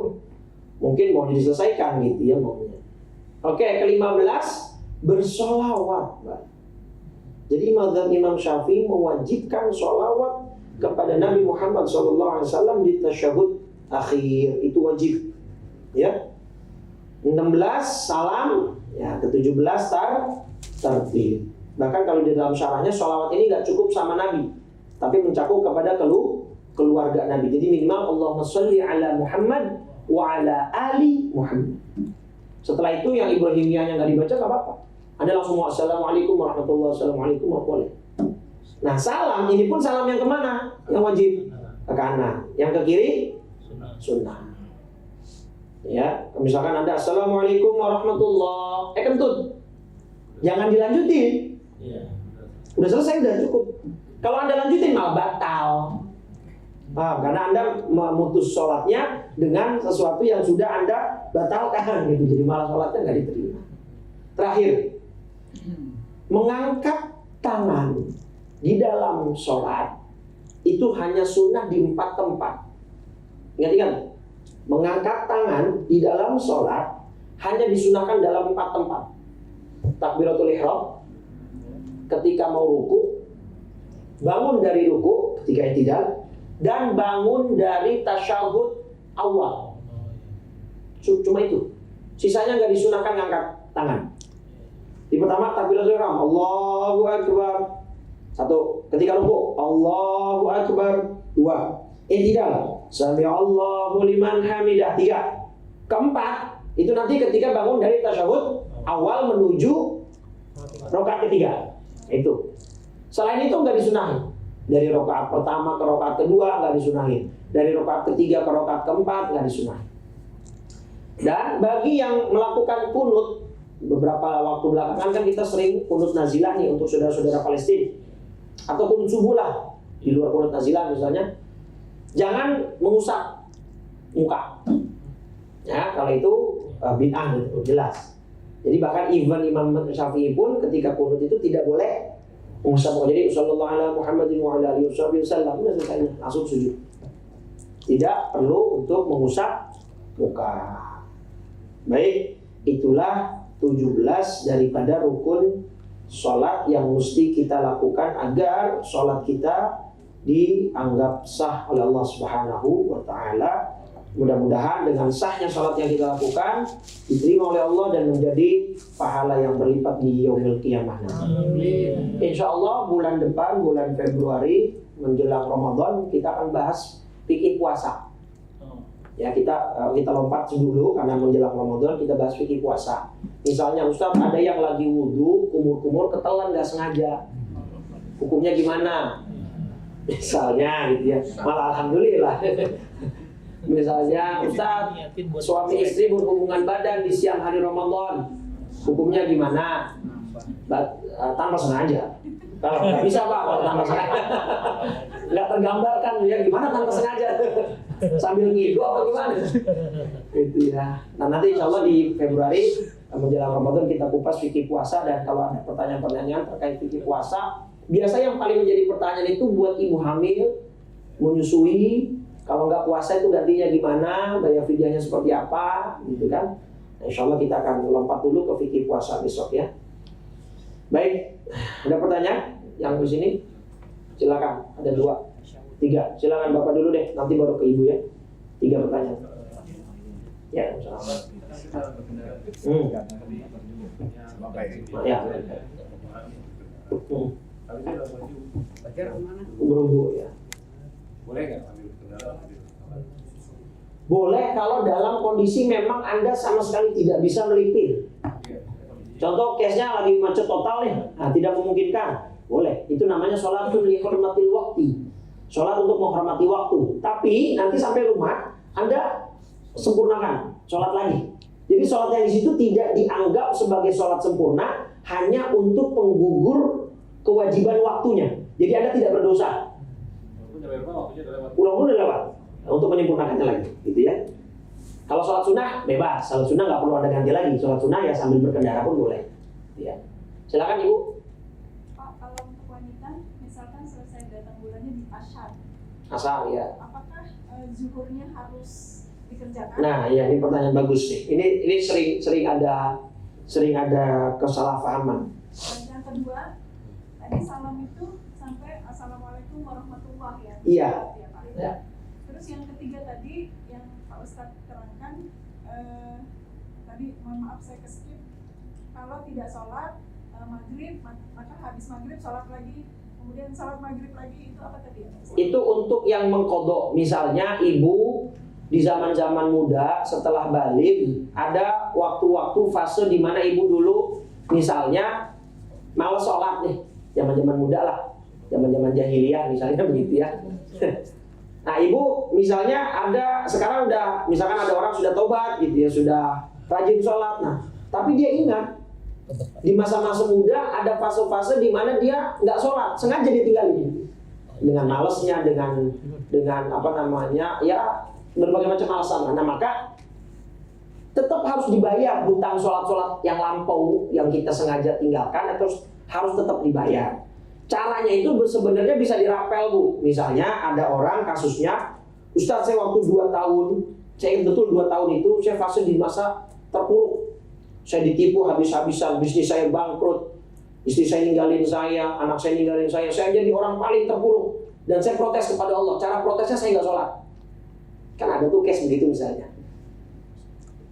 mungkin mau diselesaikan gitu ya maunya. Oke, ke-15 bersolawat. Jadi mazhab Imam Syafi'i mewajibkan solawat kepada Nabi Muhammad SAW di tasyahud akhir, itu wajib. Ya. 16 salam, ya ke-17 tartib. Bahkan kalau di dalam syarahnya sholawat ini nggak cukup sama Nabi, tapi mencakup kepada keluarga Nabi. Jadi minimal Allahumma sholli ala Muhammad wa ala ali Muhammad. Setelah itu yang Ibrahimiyahnya nggak dibaca nggak apa-apa. Anda langsung mau assalamualaikum warahmatullahi wabarakatuh, boleh. Nah salam ini pun salam yang kemana? Yang wajib ke kanan, yang ke kiri sunnah. Ya, misalkan Anda assalamualaikum warahmatullahi kentut, jangan dilanjutin. Udah selesai, udah cukup. Kalau Anda lanjutin malah batal. Paham? Karena Anda memutus sholatnya dengan sesuatu yang sudah Anda batalkan gitu. Jadi malah sholatnya nggak diterima. Terakhir, mengangkat tangan di dalam sholat itu hanya sunnah di 4 tempat. Ingat-ingat, mengangkat tangan di dalam sholat hanya disunahkan dalam 4 tempat. Takbiratul ihram, ketika mau ruku, bangun dari ruku ketika i'tidal, dan bangun dari tasyahud awal. Cuma itu. Sisanya nggak disunahkan ngangkat tangan. Di pertama takbiratul ihram, Allahu Akbar. 1. Ketika ruku, Allahu Akbar. 2. I'tidal, sami Allahu liman hamidah. 3. Keempat, itu nanti ketika bangun dari tasyahud awal menuju rakaat ketiga. Itu. Selain itu nggak disunahin. Dari rakaat pertama ke rakaat kedua nggak disunahin. Dari rakaat ketiga ke rakaat keempat nggak disunahin. Dan bagi yang melakukan kunut, beberapa waktu belakangan kan kita sering kunut nazilah nih untuk saudara-saudara Palestina, atau kunut subuh lah di luar kunut nazilah misalnya, jangan mengusap muka. Ya, kalau itu bid'ah gitu, jelas. Jadi bahkan even Imam Syafi'i pun ketika kunut itu tidak boleh mengusap muka. Jadi sallallahu ala Muhammadin wa ala alihi wasallam, udah selesai, langsung sujud. Tidak perlu untuk mengusap muka. Baik, itulah 17 daripada rukun sholat yang mesti kita lakukan agar sholat kita dianggap sah oleh Allah Subhanahu wa ta'ala. Mudah-mudahan dengan sahnya sholat yang kita lakukan diterima oleh Allah dan menjadi pahala yang berlipat di yaumil qiyamah nanti. Insya Allah bulan depan, bulan Februari menjelang Ramadan, kita akan bahas fikih puasa. Oh. Ya kita lompat dulu karena menjelang Ramadan kita bahas fikih puasa. Misalnya Ustaz ada yang lagi wudhu kumur-kumur ketelan nggak sengaja, hukumnya gimana? Misalnya gitu ya. Malah alhamdulillah. Misalnya Ustaz suami istri berhubungan badan di siang hari Ramadan, hukumnya gimana? Tanpa sengaja. Kalau nggak bisa Pak, kalau tanpa sengaja nggak tergambarkan ya gimana tanpa sengaja. Sambil ngigo apa gimana? Itu ya. Nah nanti insya Allah di Februari menjelang Ramadan kita kupas fikih puasa, dan kalau ada pertanyaan-pertanyaan terkait fikih puasa, biasa yang paling menjadi pertanyaan itu buat ibu hamil, menyusui, kalau nggak puasa itu gantinya gimana, bayar fidyahnya seperti apa, gitu kan? Nah, insya Allah kita akan lompat dulu ke fikih puasa besok ya. Baik, ada pertanyaan yang di sini? Silakan, ada 2, 3. Silakan Bapak dulu deh, nanti baru ke Ibu ya. 3 pertanyaan. Ya, Ya. Berumbu ya. Boleh nggak ambil kendaraan? Boleh kalau dalam kondisi memang Anda sama sekali tidak bisa melipir. Contoh case-nya lagi macet total nih, nah, tidak memungkinkan. Boleh, itu namanya sholatul li hurmatil waqti. Sholat untuk menghormati waktu. Tapi nanti sampai rumah Anda sempurnakan sholat lagi. Jadi sholat yang di situ tidak dianggap sebagai sholat sempurna, hanya untuk penggugur kewajiban waktunya. Jadi Anda tidak berdosa. Ulang udah lewat. Untuk menyempurnakannya lagi, gitu ya. Kalau sholat sunnah bebas, sholat sunnah nggak perlu ada ganti lagi. Sholat sunnah ya sambil berkendara pun boleh. Ya. Silakan Ibu. Pak, kalau untuk wanita, misalkan selesai datang bulannya di Asyar, Asar ya. apakah zuhurnya harus dikerjakan? Nah, ya ini pertanyaan bagus nih. Ini sering ada kesalahpahaman. Dan yang kedua, tadi salam itu sampai assalamualaikum warahmatullahi ya. Iya. Ya, Pak. Ya. Terus yang ketiga tadi yang Pak Ustadz terangkan, tadi mohon maaf saya keskip. Kalau tidak sholat maghrib, maka habis maghrib sholat lagi, kemudian sholat maghrib lagi, itu apa tadi? Itu untuk yang mengkodok. Misalnya ibu di zaman-zaman muda setelah balik ada waktu-waktu fase di mana ibu dulu misalnya malas sholat nih, zaman-zaman muda lah, zaman-zaman jahiliyah misalnya begitu ya. Nah ibu misalnya sekarang udah misalkan ada orang sudah tobat gitu ya, sudah rajin sholat. Nah tapi dia ingat di masa-masa muda ada fase-fase di mana dia nggak sholat, sengaja dia tinggalin dengan malesnya, dengan apa namanya ya berbagai macam alasan. Nah maka tetap harus dibayar hutang sholat-sholat yang lampau yang kita sengaja tinggalkan, terus harus tetap dibayar. Caranya itu sebenarnya bisa dirapel Bu. Misalnya ada orang kasusnya, Ustadz saya waktu 2 tahun, saya ingat betul 2 tahun itu saya fase di masa terpuruk. Saya ditipu habis-habisan, bisnis saya bangkrut, istri saya ninggalin saya, anak saya ninggalin saya jadi orang paling terpuruk. Dan saya protes kepada Allah. Cara protesnya saya nggak sholat. Kan ada tuh case begitu misalnya.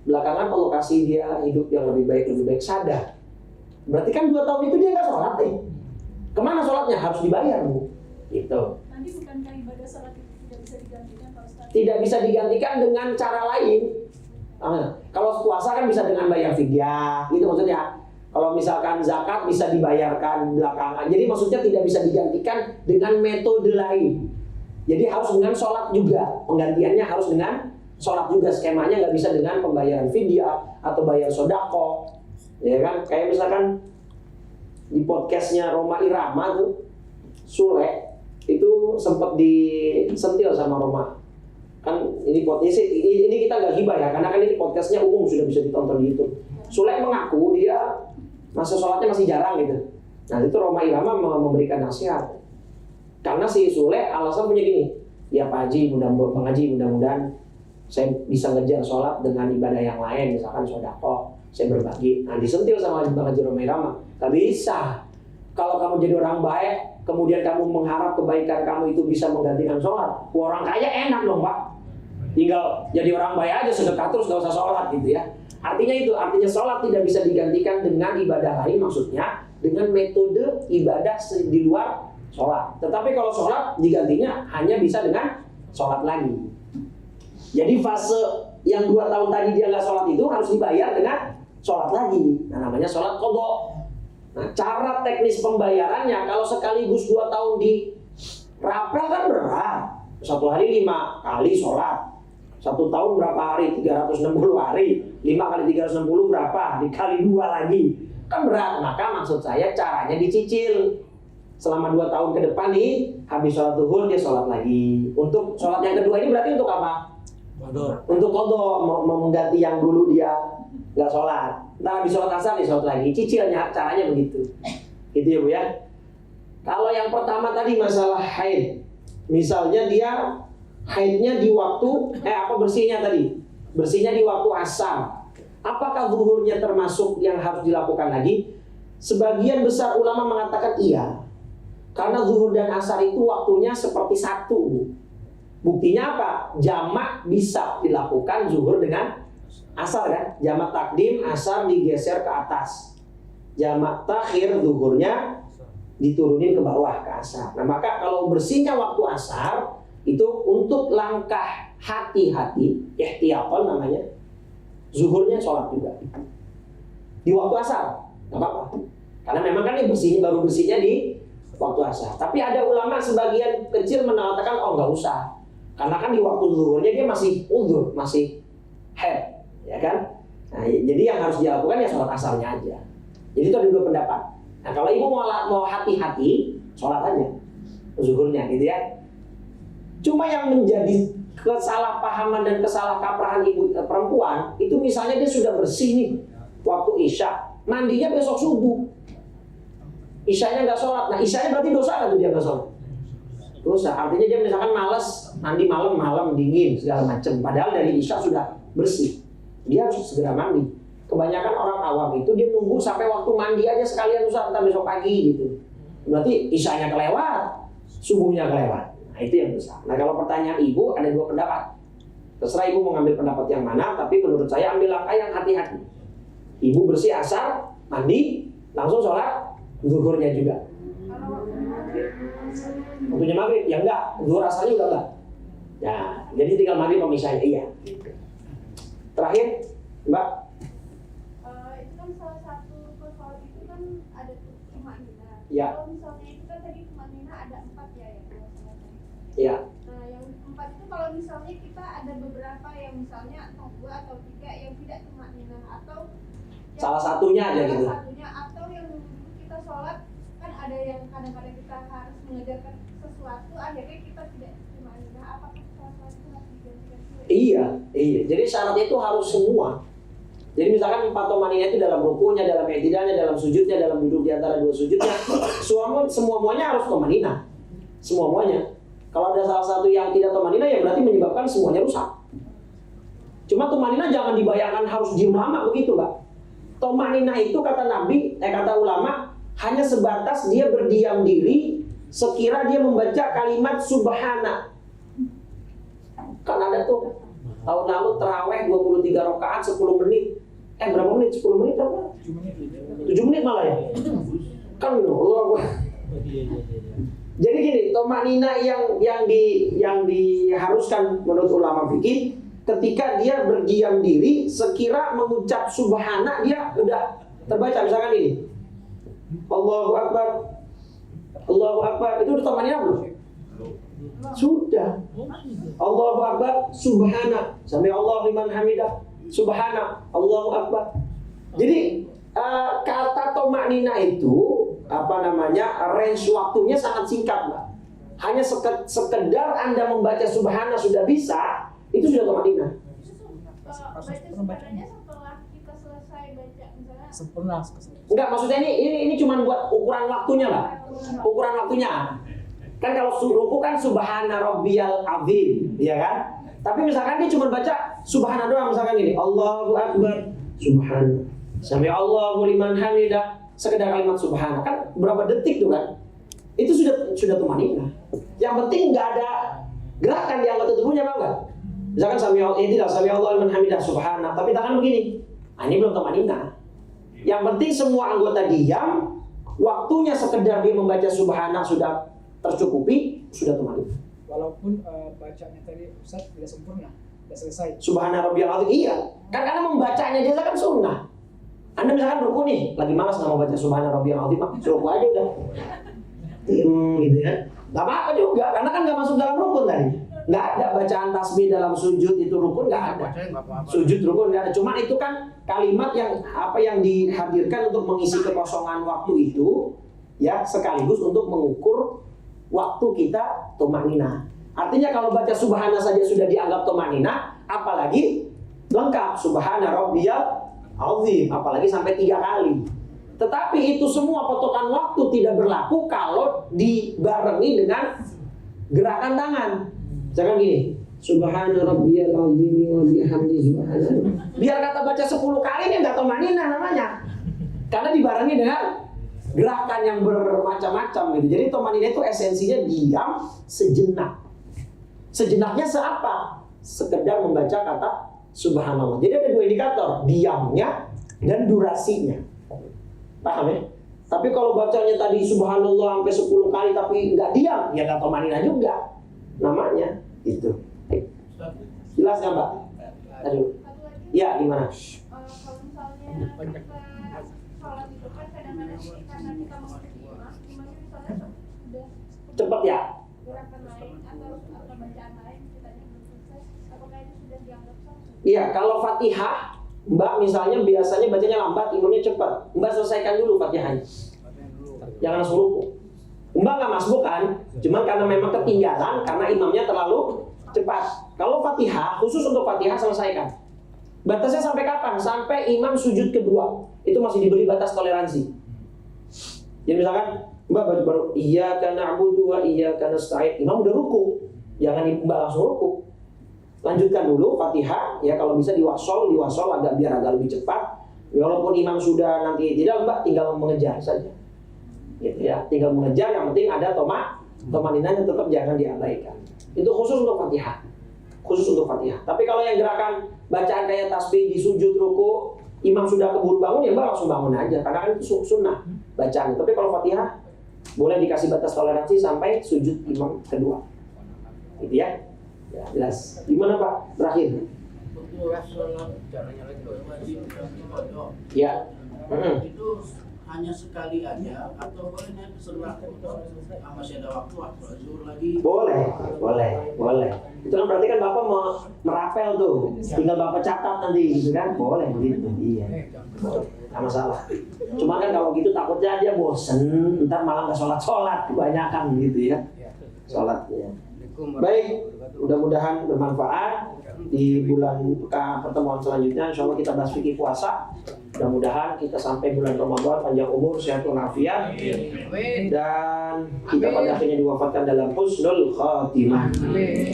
Belakangan Allah kasih dia hidup yang lebih baik, sadar. Berarti kan 2 tahun itu dia nggak sholat deh. Kemana sholatnya? Harus dibayar Bu. Gitu. Nanti bukankah ibadah sholat itu tidak bisa digantikan Pak Ustadz? Tidak bisa digantikan dengan cara lain. Kalau puasa kan bisa dengan bayar fidyah, gitu maksudnya. Kalau misalkan zakat bisa dibayarkan belakangan. Jadi maksudnya tidak bisa digantikan dengan metode lain. Jadi harus dengan sholat juga. Penggantiannya harus dengan sholat juga. Skemanya nggak bisa dengan pembayaran fidyah atau bayar sodako. Ya kan? Kayak misalkan di podcastnya Roma Irama tuh, Sule itu sempat disentil sama Roma. Kan ini kita nggak hibah ya, karena kan ini podcastnya umum, sudah bisa ditonton di YouTube. Sule mengaku dia masa sholatnya masih jarang gitu. Nah itu Roma Irama memberikan nasihat. Karena si Sule alasan punya gini, ya Pak Haji, mudah-mudahan saya bisa ngejar sholat dengan ibadah yang lain, misalkan sodako, saya berbagi. Nah disentil sama Bang Haji Roma Irama, gak bisa. Kalau kamu jadi orang baik, kemudian kamu mengharap kebaikan kamu itu bisa menggantikan sholat, orang kaya enak dong Pak. Tinggal jadi orang baik aja, sedekah terus, gak usah sholat gitu ya. Artinya sholat tidak bisa digantikan dengan ibadah lain, maksudnya dengan metode ibadah di luar sholat. Tetapi kalau sholat digantinya hanya bisa dengan sholat lagi. Jadi fase yang 2 tahun tadi dia nggak sholat itu harus dibayar dengan sholat lagi. Nah, namanya sholat qadha. Nah, cara teknis pembayarannya kalau sekaligus 2 tahun di rapel kan berat. 1 hari 5 kali sholat. 1 tahun berapa hari? 360 hari. 5 kali 360 berapa? Dikali 2 lagi. Kan berat. Maka maksud saya caranya dicicil. Selama 2 tahun ke depan nih, habis sholat zuhur dia sholat lagi. Untuk sholat yang kedua ini berarti untuk apa? Untuk qadha, mengganti yang dulu dia nggak sholat. Nah, habis sholat asar dia sholat lagi. Cicilnya caranya begitu. Gitu ya Bu ya. Kalau yang pertama tadi masalah haid. Misalnya dia haidnya di waktu bersihnya tadi? Bersihnya di waktu asar. Apakah zuhurnya termasuk yang harus dilakukan lagi? Sebagian besar ulama mengatakan iya. Karena zuhur dan asar itu waktunya seperti satu. Buktinya apa? Jamak bisa dilakukan zuhur dengan asar kan? Jamak takdim, asar digeser ke atas. Jamak takhir zuhurnya diturunin ke bawah ke asar. Nah, maka kalau bersihnya waktu asar itu untuk langkah hati-hati, ihtiyatan namanya. Zuhurnya sholat juga di waktu asar, nggak apa-apa. Karena memang kan ini baru bersihnya di waktu asar. Tapi ada ulama sebagian kecil mengatakan nggak usah. Karena kan di waktu zuhurnya dia masih uzur, masih haid, ya kan? Nah, jadi yang harus dilakukan ya sholat asarnya aja. Jadi itu ada 2 pendapat. Nah, kalau ibu mau hati-hati, sholat aja zuhurnya, gitu ya. Cuma yang menjadi kesalahpahaman dan kesalahkaprahan ibu perempuan itu misalnya dia sudah bersih nih waktu isya, mandinya besok subuh, isyanya nggak sholat. Nah, isyanya berarti dosa kan tuh dia nggak sholat? Dosa. Artinya dia misalkan malas mandi malam dingin segala macam. Padahal dari isya sudah bersih, dia harus segera mandi. Kebanyakan orang awam itu dia nunggu sampai waktu mandi aja sekalian usah entar besok pagi gitu. Berarti isyanya kelewat, subuhnya kelewat. Nah, itu yang besar. Nah, kalau pertanyaan ibu ada 2 pendapat. Terserah ibu mau ngambil pendapat yang mana, tapi menurut saya ambil langkah yang hati-hati. Ibu bersih asar, mandi, langsung sholat zuhurnya juga. Waktunya maghrib, ya enggak, zuhur asarnya udah enggak. Ya, jadi tinggal maghrib pemisahnya, iya. Terakhir, Mbak. Itu kan salah satu persoalan itu kan ada tumanina. Ya. Kalau misalnya itu kan tadi tumanina ada 4 ya yang Iya. Nah, yang 4 itu kalau misalnya kita ada beberapa yang misalnya 2 atau 3 yang tidak tumanina atau Salah satunya aja gitu. Salah satunya atau yang kita sholat kan ada yang kadang-kadang kita harus mengajarkan sesuatu akhirnya kita tidak tumanina. Apakah sesuatu itu harus digantikan? Iya. Jadi syaratnya itu harus semua. Jadi misalkan 4 tumanina itu dalam rukunya, dalam i'tidalnya, dalam sujudnya, dalam duduk di antara 2 sujudnya, semuanya harus tumanina. Semuanya. Kalau ada salah satu yang tidak tumanina ya berarti menyebabkan semuanya rusak. Cuma tumanina jangan dibayangkan harus diem lama begitu, Mbak. Tumanina itu kata Nabi, kata ulama hanya sebatas dia berdiam diri sekira dia membaca kalimat subhana. Kan ada tuh tahun lalu tarawih 23 rakaat 10 menit. Berapa menit? 10 menit berapa? 7 menit malah ya. Kan Allah. Jadi gini, tumanina yang diharuskan menurut ulama fikih ketika dia berdiam diri sekira mengucap subhana dia udah terbaca misalkan ini. Allahu Akbar. Allahu Akbar. Itu udah tumanina belum? Sudah. Allahu Akbar, subhana. Sami Allah liman hamidah. Subhana, Allahu Akbar. Jadi kata tumanina itu range waktunya sangat singkat, Mbak. Hanya sekedar Anda membaca subhana sudah bisa, itu sudah tumanina. Baca subhananya setelah kita selesai baca misalnya. Sempurna. Enggak, maksudnya ini cuma buat ukuran waktunya, Mbak. Ukuran waktunya. Kan kalau ruku kan subhana rabbiyal azim, ya kan? Tapi misalkan dia cuma baca subhana doang, misalkan gini, Allahu Akbar, subhana. Sami Allahu liman hamidah, sekedar kalimat subhana. Kan berapa detik tuh kan? Itu sudah tumanina. Yang penting nggak ada gerakan di anggota tubuhnya, Pak, enggak? Misalkan sami Allah liman hamidah subhana, tapi tangan begini. Nah, ini belum tumanina. Yang penting semua anggota diam, waktunya sekedar dia membaca subhana sudah tercukupi, sudah tumanina. walaupun bacanya tadi Ustaz tidak sempurna, tidak selesai. Subhana rabbiyal azim. Iya. Kan karena membacanya aja kan sunnah. Anda misalkan ruku nih, lagi malas nggak mau baca Subhana rabbiyal azim, suruh aja udah. Gitu ya. Gak apa-apa juga, karena kan nggak masuk dalam rukun tadi. Nggak ada bacaan tasbih dalam sujud itu rukun, nggak ada. Sujud rukun nggak ada. Cuma itu kan kalimat yang dihadirkan untuk mengisi kekosongan waktu itu, ya sekaligus untuk mengukur waktu kita tumanina. Artinya kalau baca subhana saja sudah dianggap tumanina, apalagi lengkap subhana rabbiyal azim, apalagi sampai 3 kali. Tetapi itu semua potongan waktu tidak berlaku kalau dibarengi dengan gerakan tangan. Jangan gini, subhana rabbiyal azim wa bihamdihi subhana. Biar kata baca 10 kali ini enggak tumanina namanya. Karena dibarengi dengan gerakan yang bermacam-macam gitu. Jadi tumanina itu esensinya diam sejenak. Sejenaknya seapa? Sekedar membaca kata subhanallah. Jadi ada 2 indikator, diamnya dan durasinya. Paham ya? Tapi kalau bacanya tadi subhanallah sampai 10 kali tapi nggak diam, ya nggak tumanina juga namanya itu. Jelas nggak Mbak? Aduh. Satu lagi. Ya gimana? Kalau misalnya kita sholat itu kan kadang-kadang karena kita mengikuti imamnya misalnya sudah Cepet ya? gerakan lain atau bacaan lain kitanya belum selesai, apakah itu sudah dianggap sah? Iya, kalau Fatihah Mbak misalnya biasanya bacanya lambat, imamnya cepat. Mbak selesaikan dulu Fatihahnya. Jangan langsung ruku. Mbak nggak masbuk kan? Cuman karena memang ketinggalan karena imamnya terlalu cepat. Kalau Fatihah, khusus untuk Fatihah selesaikan. Batasnya sampai kapan? Sampai imam sujud kedua. Itu masih diberi batas toleransi. Jadi misalkan Mbak baru iyyaka na'budu wa iyyaka nasta'in. Imam udah ruku. Jangan Mbak langsung ruku. Lanjutkan dulu Fatihah, ya kalau bisa diwasol biar agak lebih cepat. Walaupun imam sudah nanti tidak, Mbak tinggal mengejar saja. Gitu ya, tinggal mengejar, yang penting ada tomaninanya tetap jangan diabaikan. Itu khusus untuk Fatihah. Khusus untuk Fatihah. Tapi kalau yang gerakan bacaan kayak tasbih di sujud ruku, imam sudah keburu bangun, ya Mbak langsung bangun aja karena kan itu sunnah bacaan. Tapi kalau Fatihah boleh dikasih batas toleransi sampai sujud imam kedua. Gitu ya. Ya, jelas. Gimana Pak? Terakhir. Untuk sholat caranya lagi wajib kodok. Ya. Itu hanya sekali aja atau bolehnya setelah masih ada waktu zuhur lagi? Boleh. Itu kan berarti kan Bapak mau merapel tuh. Tinggal Bapak catat nanti gitu kan? Boleh gitu. Iya. Nggak masalah. Cuma kan kalau gitu takutnya dia bosen, ntar malah nggak sholat kebanyakan gitu ya. Sholatnya. Baik, mudah-mudahan bermanfaat. Di bulan pertemuan selanjutnya insya Allah kita bahas fikih puasa. Mudah-mudahan kita sampai bulan Ramadan panjang umur, sehat walafiat, dan kita pada akhirnya diwafatkan dalam husnul khatimah.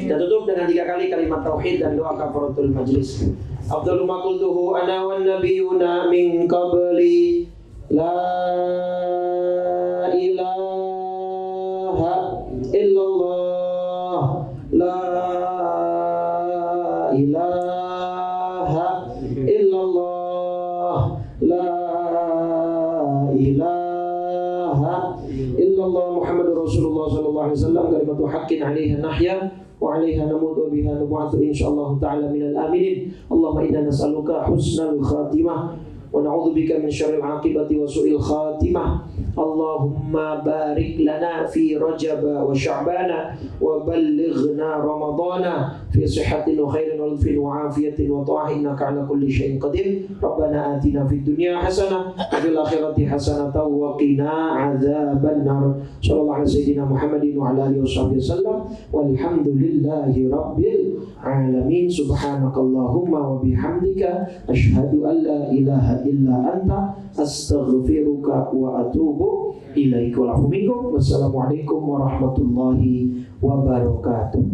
Kita tutup dengan 3 kali kalimat tauhid dan doa kafaratul majlis. Afdalu ma qultuhu ana wan nabiyuna min qabli la ilaha illallah. La ilaha illallah. La ilaha illallah Muhammadur Rasulullah sallallahu alaihi wasallam. Kalimatu haqqin 'alaiha nahya wa 'alaiha namut wa biha nub'atsu insyaallah ta'ala minal aminin. Allahumma inna nas'aluka husnal khatimah wa na'udzubika min syarril 'aqibati wa su'il khatimah. Allahumma barik lana fi Rajab wa Sya'ban wa ballighna Ramadana fi sihhatin wa khairin wa lutfin wa afiyatin wa ta'ah innaka 'ala kulli syai'in qadir. Rabbana atina fid dunya hasanah wa fil akhirati hasanah wa qina 'adzaban nar. Sallallahu alaihi sayyidina Muhammadin wa ala alihi wasallam. Walhamdulillahi rabbil alamin. Subhanakallahumma wa bihamdika asyhadu an la ilaha illa anta astaghfiruka wa atubu ilaika. Wassalamualaikum warahmatullahi wabarakatuh.